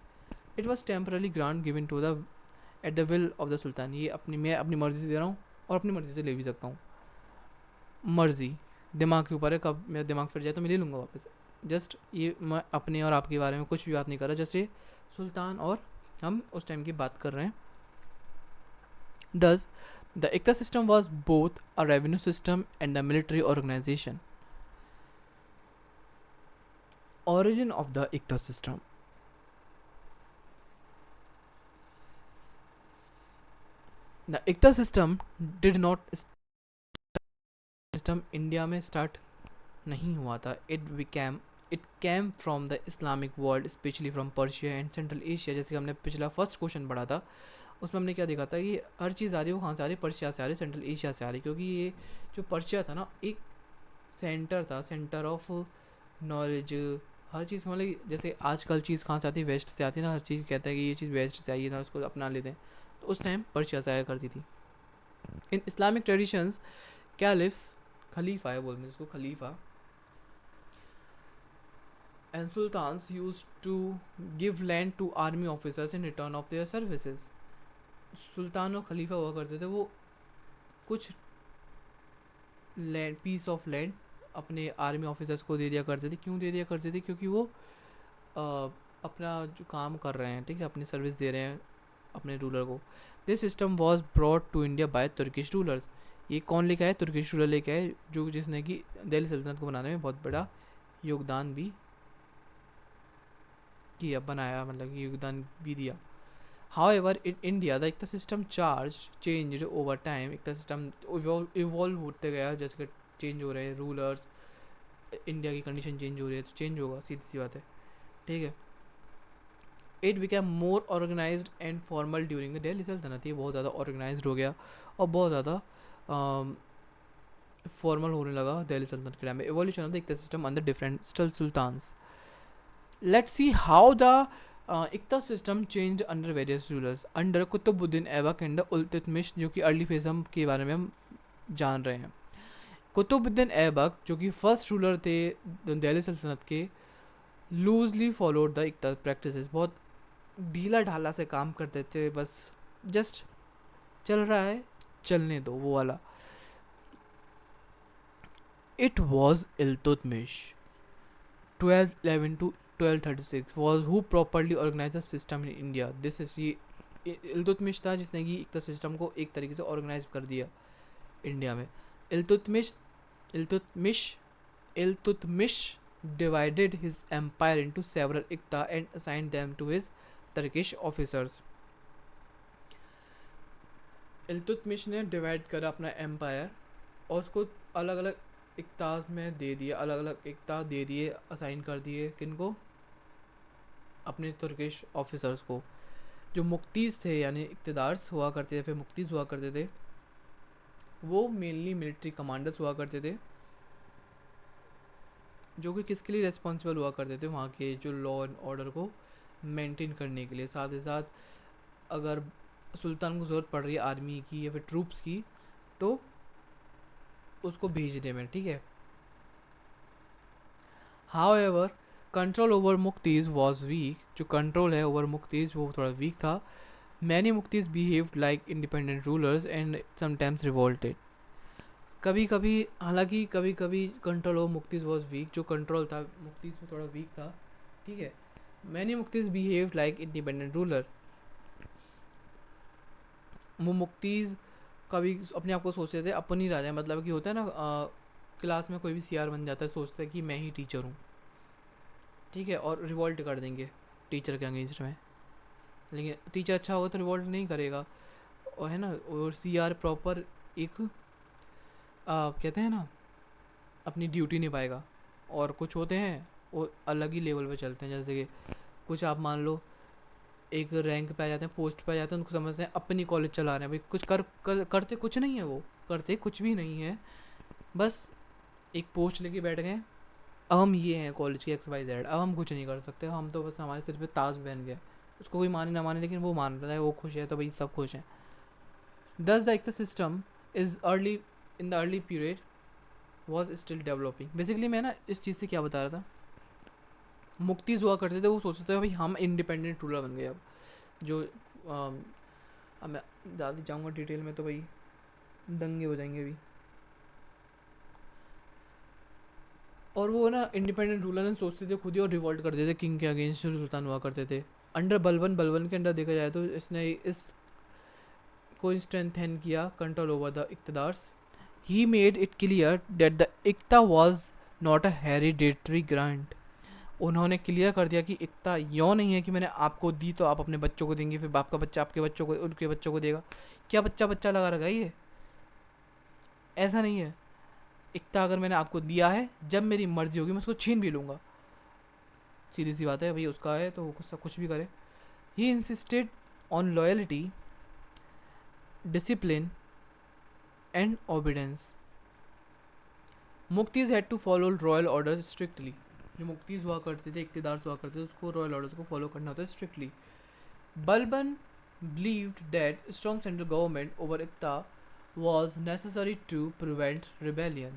[SPEAKER 1] It was temporarily grant given to the at the will of the sultan. ये मैं अपनी मर्ज़ी से दे रहा हूँ और अपनी मर्ज़ी से ले भी सकता हूँ, मर्ज़ी दिमाग के ऊपर है, कब मेरा दिमाग फिर जाए तो मैं ले लूँगा वापस। जस्ट ये मैं अपने और आपके बारे में कुछ भी बात नहीं कर रहा, जैसे सुल्तान और हम उस टाइम की बात कर रहे हैं। Thus, the ICTA system was both a revenue system and a military organization. Origin of the ICTA system. The ICTA system did not system India में स्टार्ट नहीं हुआ था. It came from the Islamic world, especially from Persia and Central Asia. जैसे हमने पिछला first question पढ़ा था, उसमें हमने क्या देखा था कि हर चीज़ आ रही है वो कहाँ से आ रही है, पर्शिया से आ रही है, सेंट्रल एशिया से आ रही है, क्योंकि ये जो पर्शिया था ना एक सेंटर था, सेंटर ऑफ नॉलेज, हर चीज़ मतलब जैसे आजकल चीज़ कहाँ से आती है, वेस्ट से आती है ना, हर चीज़ कहता है कि ये चीज़ वेस्ट से आई है ना, उसको अपना लेते हैं, तो उस टाइम पर्शिया से आया करती थी. इन इस्लामिक ट्रेडिशंस कैलिफ्स, खलीफा है बोलते हैं इसको, खलीफा and sultans used to give land to army officers in return of their services. सुल्तान और खलीफा हुआ करते थे, वो कुछ लैंड, पीस ऑफ लैंड अपने आर्मी ऑफिसर्स को दे दिया करते थे। क्यों दे दिया करते थे? क्योंकि वो अपना जो काम कर रहे हैं, ठीक है, अपनी सर्विस दे रहे हैं अपने रूलर को। This system was brought to India by Turkish rulers. ये कौन लेके आए? तुर्किश रूलर लेके आए, जो जिसने कि दिल्ली सल्तनत को बनाने में बहुत बड़ा योगदान भी किया, बनाया, मतलब योगदान भी दिया। However, in India, the iqta system changed over time। Iqta system evolve होते गया, जैसे कि चेंज हो रहे हैं रूलर्स, इंडिया की कंडीशन चेंज हो रही है तो चेंज होगा, सीधी सी बात है, ठीक है। It became more organised and formal during the Delhi sultanate. ये बहुत ज़्यादा ऑर्गेनाइज्ड हो गया और बहुत ज़्यादा फॉर्मल होने लगा दिल्ली सल्तनत के टाइम में। Evolution of the iqta system under different sultans. Let's see how the iqta system change under various rulers. Under Qutbuddin Aibak and Iltutmish, जो कि अर्ली फेज के बारे में हम जान रहे हैं। कुतुबुद्दीन ऐबक जो कि फर्स्ट रूलर थे दिल्ली सल्तनत के, लूजली फॉलोड द इक्ता प्रैक्टिसेस। बहुत ढीला ढाला से काम करते थे, बस जस्ट चल रहा है चलने दो, वो वाला। It was Iltutmish 1211 to 1236 was who properly organized the system in India. This is ये इल्तुतमिश था जिसने कि इक्ता सिस्टम को एक तरीके से ऑर्गेनाइज कर दिया इंडिया में। Iltutmish divided his empire into several इक्ता and assigned them to his Turkish officers. Iltutmish ने डिवाइड करा अपना एम्पायर और उसको अलग अलग इक्ताज में दे दिया, अलग अलग इक्ता दे दिए, असाइन कर दिए। किनको? अपने तुर्किश ऑफिसर्स को, जो मुक्तीज़ थे, यानी इक्तदार्स हुआ करते थे, फिर मुक्तीज़ हुआ करते थे। वो मेनली मिलिट्री कमांडर्स हुआ करते थे, जो कि किसके लिए रिस्पॉन्सिबल हुआ करते थे? वहाँ के जो लॉ एंड ऑर्डर को मेंटेन करने के लिए। साथ ही साथ अगर सुल्तान को ज़रूरत पड़ रही है आर्मी की या फिर ट्रूप्स की, तो उसको भेजने में, ठीक है। However, control over muqtis was weak. जो कंट्रोल है ओवर मुक्तीज़ वो थोड़ा वीक था। Many muqtis behaved like independent rulers and sometimes revolted. कभी कभी, हालांकि कभी कभी control over muqtis was weak, जो कंट्रोल था मुक्तीज़ में थोड़ा वीक था, ठीक है। Many muqtis behaved like independent ruler. वो मुक्तीज़ कभी अपने आप को सोचते थे अपनी राजा, मतलब कि होता है ना, क्लास में कोई भी सीआर बन जाता है, सोचता है कि मैं ही टीचर हूँ, ठीक है, और रिवॉल्ट कर देंगे टीचर के अगेंस्ट में। लेकिन टीचर अच्छा होगा तो रिवॉल्ट नहीं करेगा, और है ना, और सीआर प्रॉपर एक कहते हैं ना, अपनी ड्यूटी निभाएगा। और कुछ होते हैं वो अलग ही लेवल पे चलते हैं, जैसे कि कुछ आप मान लो एक रैंक पे आ जाते हैं, पोस्ट पे आ जाते हैं, उनको समझते हैं अपनी कॉलेज चला रहे हैं। भाई कुछ करते कुछ नहीं है, वो करते कुछ भी नहीं है, बस एक पोस्ट लेके बैठ गए, अब हम ये हैं कॉलेज के XYZ, अब हम कुछ नहीं कर सकते, हम तो बस हमारे सिर पे ताज बन गए। उसको कोई माने ना माने, लेकिन वो मान रहा है, वो खुश है, तो भाई सब खुश हैं। Thus the iqta system is early in the early period was still developing. Basically मैं ना इस चीज़ से क्या बता रहा था, मुक्तीज़ हुआ करते थे, वो सोचते थे भाई हम इंडिपेंडेंट रूलर बन गए। अब जो अब मैं ज़्यादा जाऊँगा डिटेल में तो भाई दंगे हो जाएंगे अभी। और वो ना इंडिपेंडेंट रूलर सोचते थे खुद ही और रिवॉल्ट करते थे किंग के अगेंस्ट, जो सुल्तान हुआ करते थे। अंडर बलबन के अंडर देखा जाए तो इसने इस को स्ट्रेंथन किया control over the iqtadars. He made it clear that the iqta was not a hereditary grant. उन्होंने क्लियर कर दिया कि इक्ता यूँ नहीं है कि मैंने आपको दी तो आप अपने बच्चों को देंगे, फिर बाप का बच्चा आपके बच्चों को, उनके बच्चों को देगा। क्या बच्चा बच्चा लगा रखा है ये? ऐसा नहीं है। इक्ता अगर मैंने आपको दिया है, जब मेरी मर्जी होगी मैं उसको छीन भी लूँगा, सीधी सी बात है। भाई उसका है तो वो कुछ भी करे। He insisted on loyalty, discipline and obedience. Muqtis had to follow royal orders strictly. जो मुक्तीज़ हुआ करते थे, इक्तदार हुआ करते थे, उसको रॉयल ऑर्डर्स को फॉलो करना होता है strictly. Balban believed that strong central government over Iqta was necessary to prevent rebellion.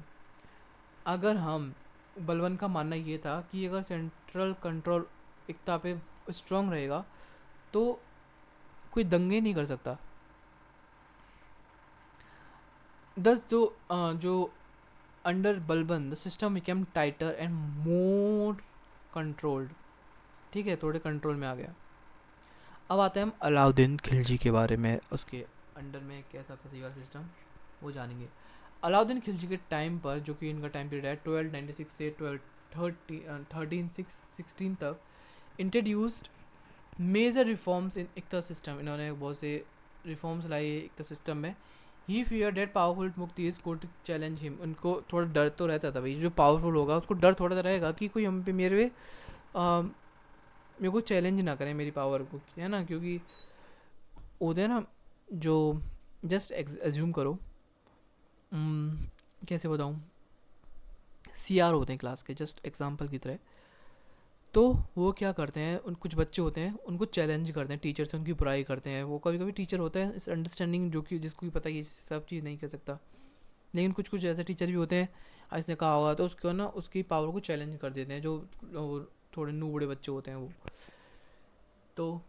[SPEAKER 1] अगर हम बलबन का मानना ये था कि अगर सेंट्रल कंट्रोल एकता पे स्ट्रांग रहेगा तो कोई दंगे नहीं कर सकता. Thus, जो under Balban the system became टाइटर and more controlled. ठीक है, थोड़े कंट्रोल में आ गया. अब आते हैं हम अलाउद्दीन खिलजी के बारे में. उसके अंडर में कैसा था ये वाला सिस्टम वो जानेंगे. अलाउद्दीन खिलजी के टाइम पर, जो कि इनका टाइम पीरियड है 1296 से 1316 तक, introduced major reforms in iqta system. इन्होंने बहुत से रिफॉर्म्स लाए इक्ता सिस्टम में. He fear that powerful muqtis could challenge him. उनको थोड़ा डर तो रहता था भाई, जो पावरफुल होगा उसको डर थोड़ा सा रहेगा कि कोई हम पे मेरे को चैलेंज ना करें मेरी पावर को, है ना. क्योंकि होते हैं ना जो, जस्ट एज्यूम करो, कैसे बताऊँ, सीआर होते हैं क्लास के, जस्ट एग्जांपल की तरह. तो वो क्या करते हैं, उन कुछ बच्चे होते हैं उनको चैलेंज करते हैं, टीचर से उनकी बुराई करते हैं. वो कभी कभी टीचर होता है इस अंडरस्टैंडिंग, जो कि जिसको भी पता है ये सब चीज़ नहीं कर सकता. लेकिन कुछ कुछ ऐसे टीचर भी होते हैं, इसने कहा होगा तो उसको ना उसकी पावर को चैलेंज कर देते हैं, जो थोड़े नूबड़े बच्चे होते हैं वो. तो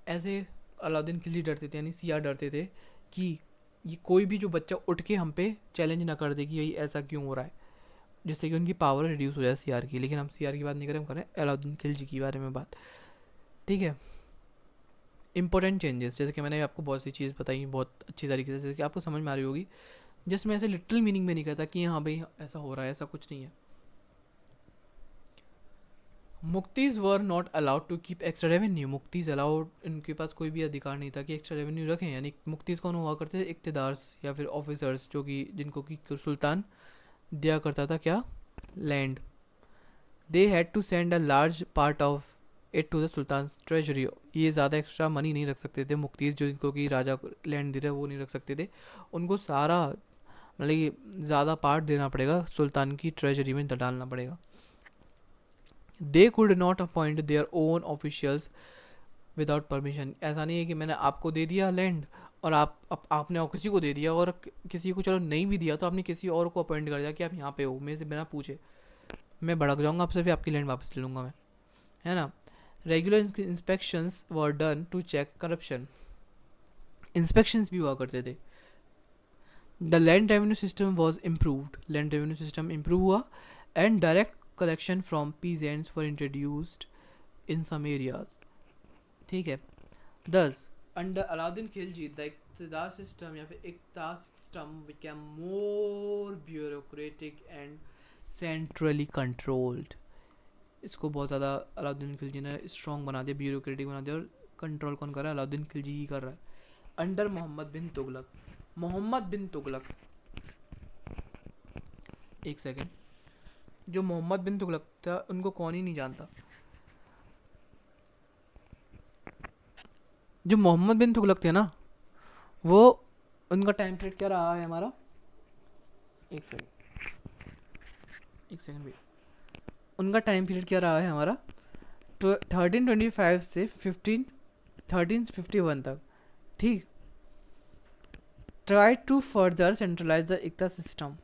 [SPEAKER 1] ऐसे अलाउद्दीन खिलजी डरते थे, यानी सीआर डरते थे कि ये कोई भी जो बच्चा उठ के हम पे चैलेंज ना कर दे कि यही ऐसा क्यों हो रहा है, जिससे कि उनकी पावर रिड्यूस हो जाए सीआर की. लेकिन हम सीआर की बात नहीं करें, हम करें अलाउद्दीन खिलजी के बारे में बात. ठीक है. इंपॉर्टेंट चेंजेस, जैसे कि मैंने आपको बहुत सी चीज़ बताई बहुत अच्छी तरीके से, जैसे कि आपको समझ में आ रही होगी. जिसमें ऐसे लिटिल मीनिंग में नहीं कहता कि हाँ भाई ऐसा हो रहा है, ऐसा कुछ नहीं है. Muqtis were not allowed to keep extra revenue. Muqtis allowed, इनके पास कोई भी अधिकार नहीं था कि एक्स्ट्रा रेवेन्यू रखें. यानी मुक्तीज कौन हुआ करते थे, इक्तदार्स या फिर ऑफिसर्स, जो कि जिनको कि सुल्तान दिया करता था क्या, land. They had to send a large part of it to the sultan treasury. ये ज़्यादा एक्स्ट्रा मनी नहीं रख सकते थे मुक्तीज, जो इनको कि राजा लैंड दे रहे वो नहीं रख सकते थे. उनको सारा मतलब ज़्यादा पार्ट देना पड़ेगा, सुल्तान की ट्रेजरी में डालना पड़ेगा. They could not appoint their own officials without permission. ऐसा नहीं है कि मैंने आपको दे दिया लैंड और आपने और किसी को दे दिया, और किसी को चलो नहीं भी दिया तो आपने किसी और को अपॉइंट कर दिया कि आप यहाँ पे हो, मेरे से बिना पूछे. मैं भड़क जाऊँगा आपसे, फिर आपकी लैंड वापस ले लूँगा मैं, है ना. Regular inspections were done to check corruption. Inspections भी हुआ करते थे. The land revenue system was improved. Land revenue system improve हुआ. And direct collection from peasants were introduced in some areas. ठीक है. Thus under Alauddin Khilji the iqtadar system या फिर iqta system became more bureaucratic and centrally controlled. इसको बहुत ज़्यादा अलाउद्दीन खिलजी ने strong बना दिया, ब्यूरोक्रेटिक बना दिया. और कंट्रोल कौन कर रहा है, अलाउद्दीन खिलजी ही कर रहा है. अंडर मोहम्मद बिन तुगलक. मोहम्मद बिन तुगलक, एक सेकेंड, जो मोहम्मद बिन तुगलक था उनको कौन ही नहीं जानता. जो मोहम्मद बिन तुगलक थे ना, वो उनका टाइम पीरियड क्या रहा है हमारा, एक सेकेंड भी, उनका टाइम पीरियड क्या रहा है हमारा 1325 से 1351 तक. ठीक. Try to further centralize the iqta system.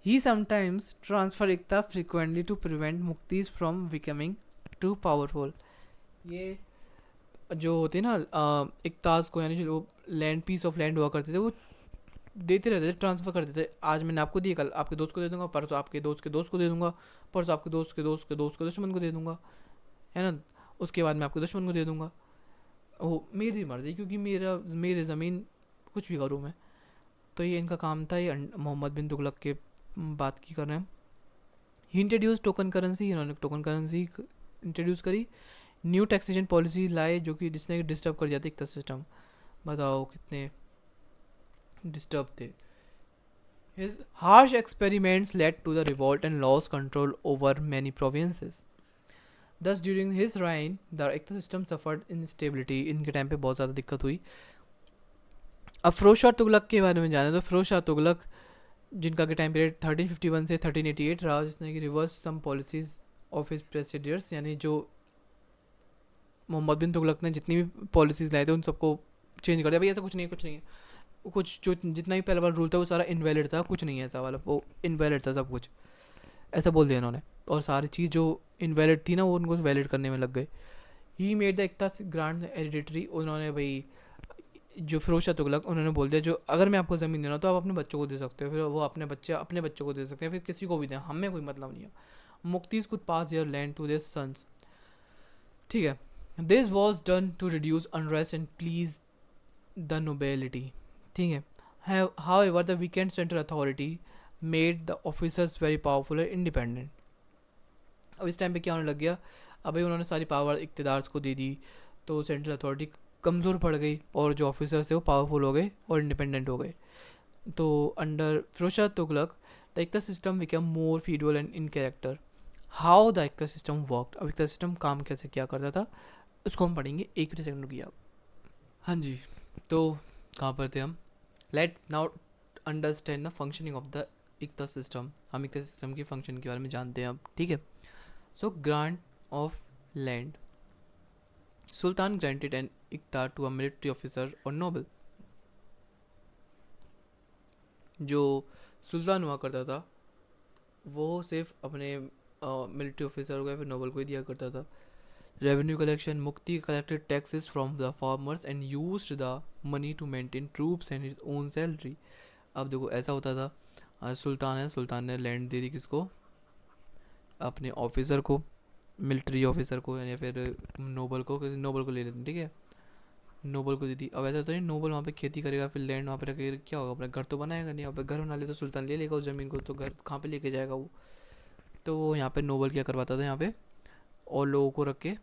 [SPEAKER 1] He sometimes transfer iqta frequently to prevent muqtis from becoming too powerful. ये जो होते ना इक्ताज को, यानी जो लैंड पीस ऑफ लैंड हुआ करते थे, वो देते रहते थे, ट्रांसफ़र करते थे. आज मैंने आपको दी, कल आपके दोस्त को दे दूंगा, परसों आपके दोस्त के दोस्त को दे दूंगा, परसों आपके दोस्त के दोस्त के दोस्त को दुश्मन को दे दूंगा, है ना. उसके बाद मैं आपके दुश्मन को दे दूंगा. वो मेरी मर्ज़ी, क्योंकि मेरे ज़मीन कुछ भी करूँ मैं. तो ये इनका काम था. ये मोहम्मद बिन तुगलक के बात की कर रहे हैं. ही इंट्रोड्यूस टोकन करेंसी. इन्होंने टोकन करेंसी इंट्रोड्यूस करी. न्यू टैक्सेशन पॉलिसी लाए, जो कि जिसने डिस्टर्ब कर दिया था इक्ता सिस्टम. बताओ कितने डिस्टर्ब थे. His harsh experiments led to the revolt and lost control over many provinces. Thus, during his reign, the Ikta system suffered instability. इनके टाइम पे बहुत ज़्यादा दिक्कत हुई. अब फिरोज शाह तुगलक के बारे में जाने तो फिरोज शाह तुगलक, जिनका के टाइम पीरियड 1351 से 1388 रहा, जिसने कि reverse some policies of his predecessors. यानी जो मोहम्मद बिन तुगलक ने जितनी भी पॉलिसीज़ लाए थे उन सबको चेंज कर दिया. भाई ऐसा कुछ नहीं है, कुछ जो जितना भी पहला वाला रूल था वो सारा इनवैलिड था, कुछ नहीं है ऐसा वाला, वो इनवैलिड था सब कुछ, ऐसा बोल दिया इन्होंने। और सारी चीज़ जो इनवैलिड थी ना वो उनको वैलिड करने में लग गए। He made the iqta grant hereditary, उन्होंने भाई जो फिरोज शाह तुगलक उन्होंने बोल दिया जो अगर मैं आपको ज़मीन देना तो आप अपने बच्चों को दे सकते हो, फिर वो अपने बच्चों को दे सकते हैं, फिर किसी को भी दें, हमें कोई मतलब नहीं है। Muqtis could pass their land to their sons, ठीक है। This was done to reduce unrest and please the nobility, ठीक है। However the weakened central authority made the officers very powerful and independent. अब इस टाइम पे क्या होने लग गया, अब भाई उन्होंने सारी पावर इक़्तिदार को दे दी, तो सेंट्रल अथॉरिटी कमज़ोर पड़ गई और जो ऑफिसर्स थे वो पावरफुल हो गए और इंडिपेंडेंट हो गए। तो under Firoz Shah Tughlaq the iqta system become more feudal and in character. How the iqta system worked, अब इक्ता सिस्टम काम कैसे क्या करता था उसको हम पढ़ेंगे, एक मिनट सेकंड रुकिए आप। हाँ जी, तो कहाँ पर थे हम। Let's now understand the functioning of the iqta system, हम इक्ता सिस्टम की फंक्शन के बारे में जानते हैं अब, ठीक है। So grant of land, sultan granted an iqta to a military officer or noble. जो सुल्तान हुआ करता था वो सिर्फ अपने मिलिट्री ऑफिसर को या फिर नोबल को ही दिया करता था। Revenue collection, muqti collected taxes from the farmers and used the money to maintain troops and his own salary. अब देखो ऐसा होता था, सुल्तान है, सुल्तान ने लैंड दे दी किसको, अपने ऑफिसर को, मिलिट्री ऑफिसर को या फिर नोबल को, किसी नोबल को ले लेते हैं, ठीक है, नोबल को दी थी। अब ऐसा तो नहीं नोबल वहाँ पे खेती करेगा फिर लैंड वहाँ पे रखेगा, क्या होगा, अपना घर तो बनाएगा नहीं, यहाँ पे घर बना ले तो सुल्तान ले लेगा उस ज़मीन को, तो घर कहाँ पे लेके जाएगा वो। तो वो यहाँ पे नोबल क्या करवाता था यहाँ पे, और लोगों को रख के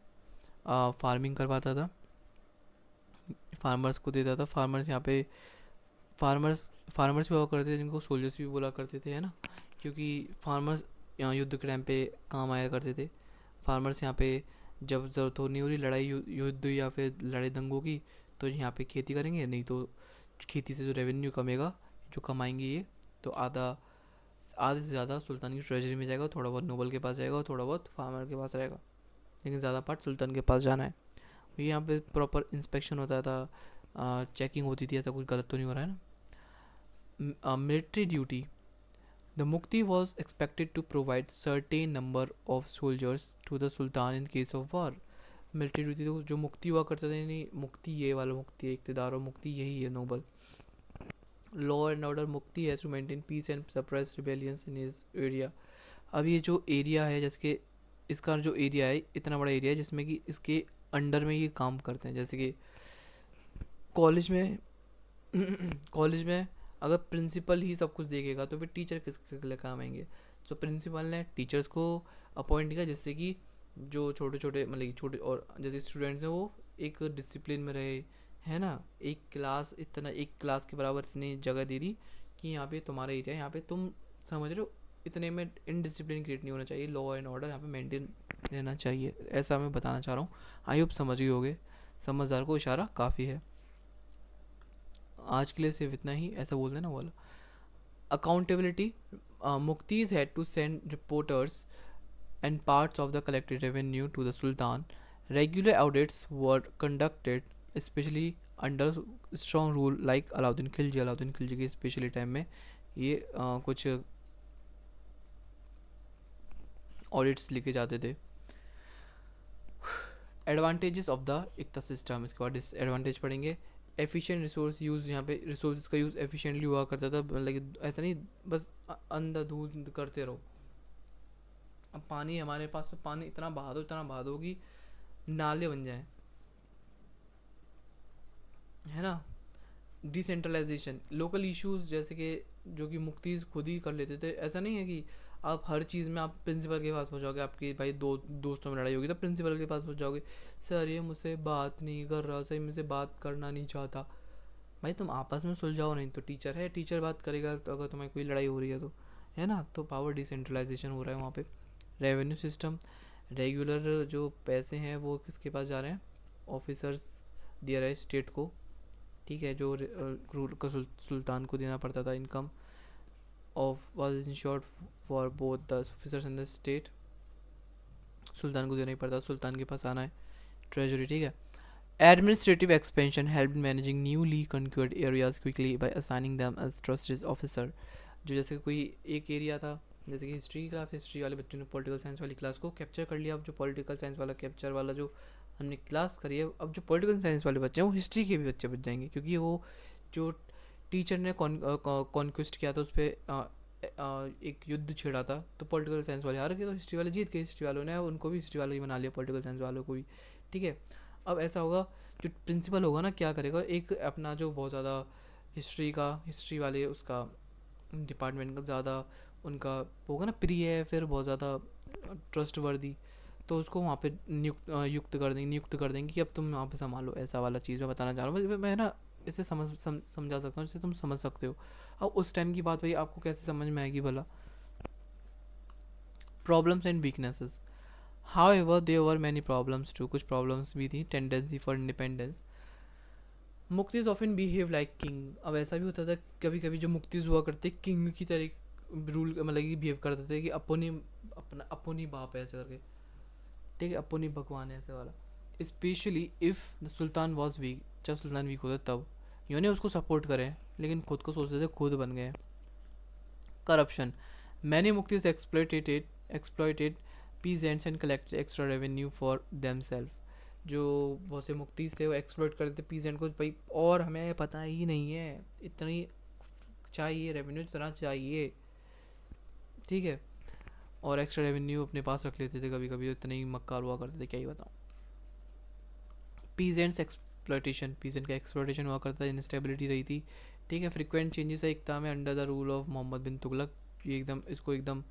[SPEAKER 1] फार्मिंग करवाता था, फार्मर्स को देता था। फार्मर्स यहाँ पे फार्मर्स भी हुआ करते थे जिनको सोल्जर्स भी बोला करते थे, है ना, क्योंकि फार्मर्स यहाँ युद्ध के टाइम पे काम आया करते थे। फार्मर्स यहाँ पे जब ज़रूरत हो नहीं हो रही लड़ाई युद्ध या फिर लड़ाई दंगों की, तो यहाँ पे खेती करेंगे, नहीं तो खेती से जो रेवेन्यू कमेगा, जो कमाएंगे ये, तो आधे से ज़्यादा सुल्तान की ट्रेजरी में जाएगा, थोड़ा बहुत नोबल के पास जाएगा और थोड़ा बहुत फार्मर के पास रहेगा, लेकिन ज़्यादा पार्ट सुल्तान के पास जाना है। ये यहाँ पे प्रॉपर इंस्पेक्शन होता था, चेकिंग होती थी, ऐसा कुछ गलत तो नहीं हो रहा है ना। Military duty, the muqti was expected to provide certain number of soldiers to the sultan in case of war. Military duty तो जो मुक्ति हुआ करता था, नहीं मुक्ति ये वाला मुक्ति है, इक़्तिदार और मुक्ति यही है noble. Law and order, muqti has to maintain peace and suppress rebellions in his area. अब ये जो एरिया है, जैसे कि इसका जो एरिया है इतना बड़ा एरिया है जिसमें कि इसके अंडर में ये काम करते हैं, जैसे कि कॉलेज में कॉलेज में अगर प्रिंसिपल ही सब कुछ देखेगा तो फिर टीचर किसके लिए काम आएंगे। तो प्रिंसिपल ने टीचर्स को अपॉइंट किया जिससे कि जो छोटे छोटे मतलब छोटे और जैसे स्टूडेंट्स हैं वो एक डिसिप्लिन में रहे, है ना। एक क्लास के बराबर इतनी जगह दे दी कि यहाँ पे तुम्हारा एरिया, यहाँ पे तुम समझ रहे हो, इतने में इनडिसिप्लिन क्रिएट नहीं होना चाहिए, लॉ एंड ऑर्डर यहाँ पे मेंटेन रहना चाहिए, ऐसा मैं बताना चाह रहा हूँ। आई होप समझ गए होगे, समझदार को इशारा काफ़ी है। आज के लिए सिर्फ इतना ही, ऐसा बोलते हैं ना वाला। Accountability, muqtis had to send reporters and parts of the collected revenue to the Sultan. Regular audits were conducted, especially under strong rule like Alauddin Khilji. Alauddin Khilji के स्पेशली टाइम में ये कुछ ऑडिट्स लिखे जाते थे। Advantages of the iqta system, इसके बाद डिसएडवांटेज पढ़ेंगे। एफिशिएंट रिसोर्स यूज़, यहाँ पे रिसोर्स का यूज़ एफिशिएंटली हुआ करता था, मतलब ऐसा नहीं बस अंधाधुंध करते रहो। अब पानी हमारे पास, तो पानी इतना बहा दो कि नाले बन जाए, है ना। डिसेंट्रलाइजेशन, लोकल इश्यूज जैसे कि जो कि मुक्ति खुद ही कर लेते थे, ऐसा नहीं है कि आप हर चीज़ में आप प्रिंसिपल के पास पहुंचाओगे, आपके भाई दोस्तों में लड़ाई होगी तो प्रिंसिपल के पास पहुंच जाओगे, सर ये मुझसे बात नहीं कर रहा, सर मुझसे बात करना नहीं चाहता, भाई तुम आपस में सुलझाओ, नहीं तो टीचर है, टीचर बात करेगा, तो अगर तुम्हें कोई लड़ाई हो रही है तो, है ना। तो पावर डिसेंट्रलाइजेशन हो रहा है वहाँ पे। रेवेन्यू सिस्टम, रेगुलर जो पैसे हैं वो किसके पास जा रहे हैं, ऑफिसर्स दिया रहा है स्टेट को, ठीक है, जो रूल का सुल्तान को देना पड़ता था। Income of was ensured for both the officers and the state, sultan को देना ही पड़ता, सुल्तान के पास आना है ट्रेजरी, ठीक है। Administrative expansion helped managing newly conquered areas quickly by assigning them as trusted officer. जो जैसे कोई एक एरिया था, जैसे कि हिस्ट्री की क्लास, हिस्ट्री वाले बच्चों ने पॉलिटिकल साइंस वाली क्लास को कैप्चर कर लिया। अब जो पॉलिटिकल साइंस वाला कैप्चर वाला जो हमने क्लास करी है, अब जो पॉलिटिकल साइंस वाले बच्चे हैं वो हिस्ट्री के भी बच्चे बच जाएंगे, क्योंकि वो जो टीचर ने कॉन्क्वेस्ट किया था उस पर एक युद्ध छेड़ा था, तो पॉलिटिकल साइंस वाले हार गए तो हिस्ट्री वाले जीत गए। हिस्ट्री वालों ने उनको भी हिस्ट्री वालों ही बना लिया, पॉलिटिकल साइंस वालों को भी। ठीक है, अब ऐसा होगा, जो प्रिंसिपल होगा ना क्या करेगा, एक अपना जो बहुत ज़्यादा हिस्ट्री वाले उसका डिपार्टमेंट का ज़्यादा उनका होगा ना प्रिय है, फिर बहुत ज़्यादा ट्रस्ट वर्दी, तो उसको वहाँ पे नियुक्त कर देंगे कि अब तुम वहाँ पे संभालो। ऐसा वाला चीज़ मैं बताना चाह रहा हूँ। मैं ना इसे समझा सकता हूँ, जिससे तुम समझ सकते हो। अब उस टाइम की बात भाई आपको कैसे समझ में आएगी भला। Problems and weaknesses, however there were many problems too, कुछ प्रॉब्लम्स भी थी। Tendency for independence, muqtis often behave like king. अब ऐसा भी होता था कभी कभी जो मुक्तिज हुआ करते किंग की तरह रूल मतलब कि बिहेव करते थे कि अपनी बाप है ऐसे करके, ठीक है, अपनी भगवान है ऐसे वाला। Specially if the sultan was weak, जब सुल्तान वीक होता तब यानी उसको सपोर्ट करें, लेकिन खुद को सोचते थे खुद बन गए। Corruption, many muqtis exploited peasants and collected extra revenue for themselves. जो बहुत से मुक्तिज थे वो एक्सप्लॉइट करते थे पीजेंट को, भाई और हमें पता ही नहीं है, इतनी चाहिए रेवेन्यू, इतना चाहिए, ठीक है, और एक्स्ट्रा रेवेन्यू अपने पास रख लेते थे कभी कभी, इतने ही मक्कार हुआ करते थे, क्या ही बताऊँ। पीजेंट्स एक्सप्लॉइटेशन, पीजेंट का एक्सप्लॉइटेशन हुआ करता था, इंस्टेबिलिटी रही थी, ठीक है। फ्रिक्वेंट चेंजेस एकता में under the rule of Mohammad bin Tughlaq, ये एकदम इसको एकदम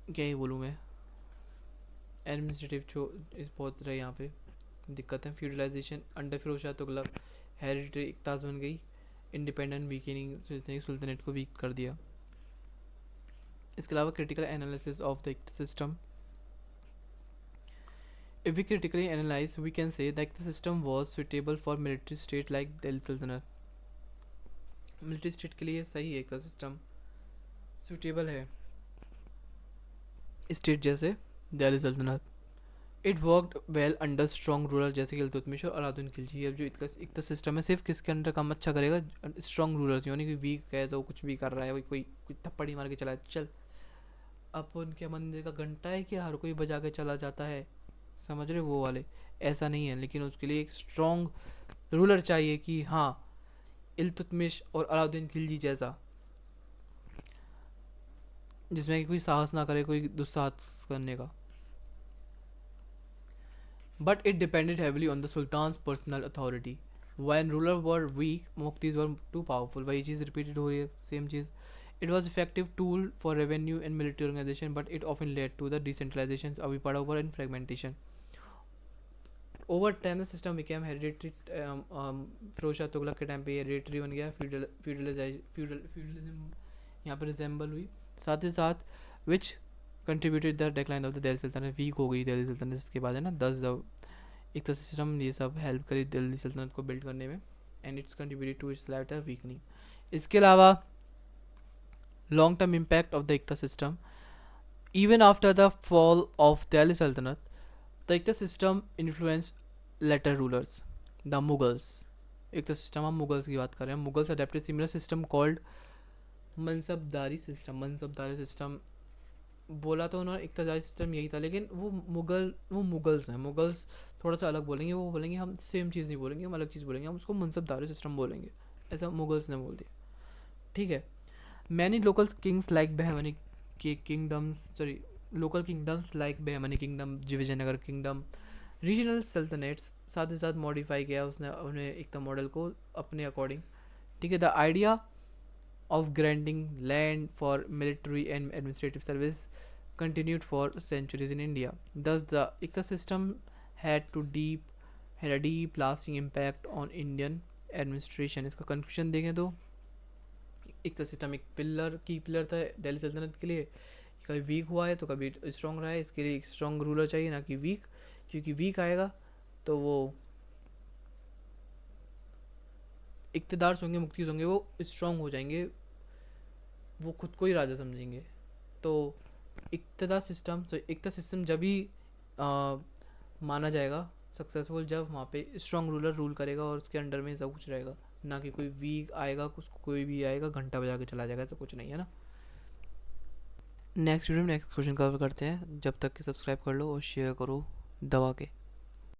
[SPEAKER 1] क्या ही बोलूँ मैं, एडमिनिस्ट्रेटिव जो इस बहुत रहे यहाँ पे दिक्कत है। फ्यूडलाइजेशन अंडर फिरोज शाह तुगलक, हेरिडिटरी इकताज बन गई, इंडिपेंडेंट वीकनिंग सुल्तानेट को वीक कर दिया। इसके अलावा critical analysis of the system, if we critically analyze we can say that the system was suitable for military state like Delhi Sultanate. Military state के लिए सही है, एक सिस्टम सुटेबल है स्टेट जैसे दिल्ली सल्तनत। It worked well under strong ruler जैसे कि इल्तुतमिश और अलाउद्दीन खिलजी। अब जो एक सिस्टम है सिर्फ किसके अंडर काम अच्छा करेगा, स्ट्रॉन्ग रूलर्स, यानी कि वीक है तो कुछ भी कर रहा है, कोई थप्पड़ ही मार के चला चल, अब उनके मंदिर का घंटा है कि हर कोई बजा के चला जाता है, समझ रहे वो वाले, ऐसा नहीं है। लेकिन उसके लिए एक स्ट्रॉन्ग रूलर चाहिए कि हाँ इल्तुतमिश और अलाउद्दीन खिलजी जैसा, जिसमें कोई साहस ना करे कोई दुस्साहस करने का। But it depended heavily on the sultan's personal authority. When ruler were weak muqtis were too powerful, वही चीज़ रिपीटेड हो रही है, सेम चीज़। It was effective tool for revenue and military organization but it often led to the decentralization, अभी पड़ा over and fragmentation. Over time the system became hereditary, Firoz Shah Tughlaq के time पे हेरिडिटरी बन गया, फ्यूडलिज्म यहाँ पर रिजेंबल हुई, साथ ही साथ which contributed the decline of the Delhi सल्तनत, वीक हो गई दिल्ली सल्तनत इसके बाद है ना। एक तो सिस्टम ये सब हेल्प करी दिल्ली सल्तनत को बिल्ड करने में, and its contributed to its later weakening. इसके अलावा long term impact of the iqta system, even after the fall of Delhi सल्तनत the iqta system influence later rulers the Mughals. Iqta system, हम मुगल्स की बात कर रहे हैं, Mughals adapted similar system called mansabdari system. बोला तो उन्होंने इक्तदारी सिस्टम यही था, लेकिन वो मुगल्स हैं, मुगल्स थोड़ा सा अलग बोलेंगे, वो बोलेंगे हम सेम चीज़ नहीं बोलेंगे, हम अलग चीज़ बोलेंगे, हम उसको मनसबदारी सिस्टम बोलेंगे, ऐसा मुगल्स ने बोल दिया, ठीक है। Many local kings like Bahmani के local kingdoms like Bahmani kingdom, Vijayanagar kingdom, regional sultanates, साथ ही साथ मॉडिफाई किया उसने अपने एकता मॉडल को अपने अकॉर्डिंग, ठीक है। The idea of granting land for military and administrative service continued for centuries in India. Thus, the Ikta system had a deep lasting impact on Indian administration. इसका कंक्लूजन देखें तो इक्ता सिस्टम एक pillar था दिल्ली सल्तनत के लिए, कभी वीक हुआ है तो कभी स्ट्रॉन्ग रहा है, इसके लिए एक स्ट्रॉन्ग रूलर चाहिए ना कि वीक, क्योंकि वीक आएगा तो वो इक़्तिदार होंगे, मुक्ति होंगे, वो स्ट्रॉन्ग हो जाएंगे, वो खुद को ही राजा समझेंगे। तो एकता सिस्टम जब भी माना जाएगा सक्सेसफुल जब वहाँ पे स्ट्रॉन्ग रूलर रूल करेगा और उसके अंडर में सब कुछ रहेगा, ना कि कोई वीक आएगा, कोई भी आएगा घंटा बजा के चला जाएगा, ऐसा कुछ नहीं है ना। नेक्स्ट वीडियो में नेक्स्ट क्वेश्चन कवर करते हैं, जब तक कि सब्सक्राइब कर लो और शेयर करो दबा के।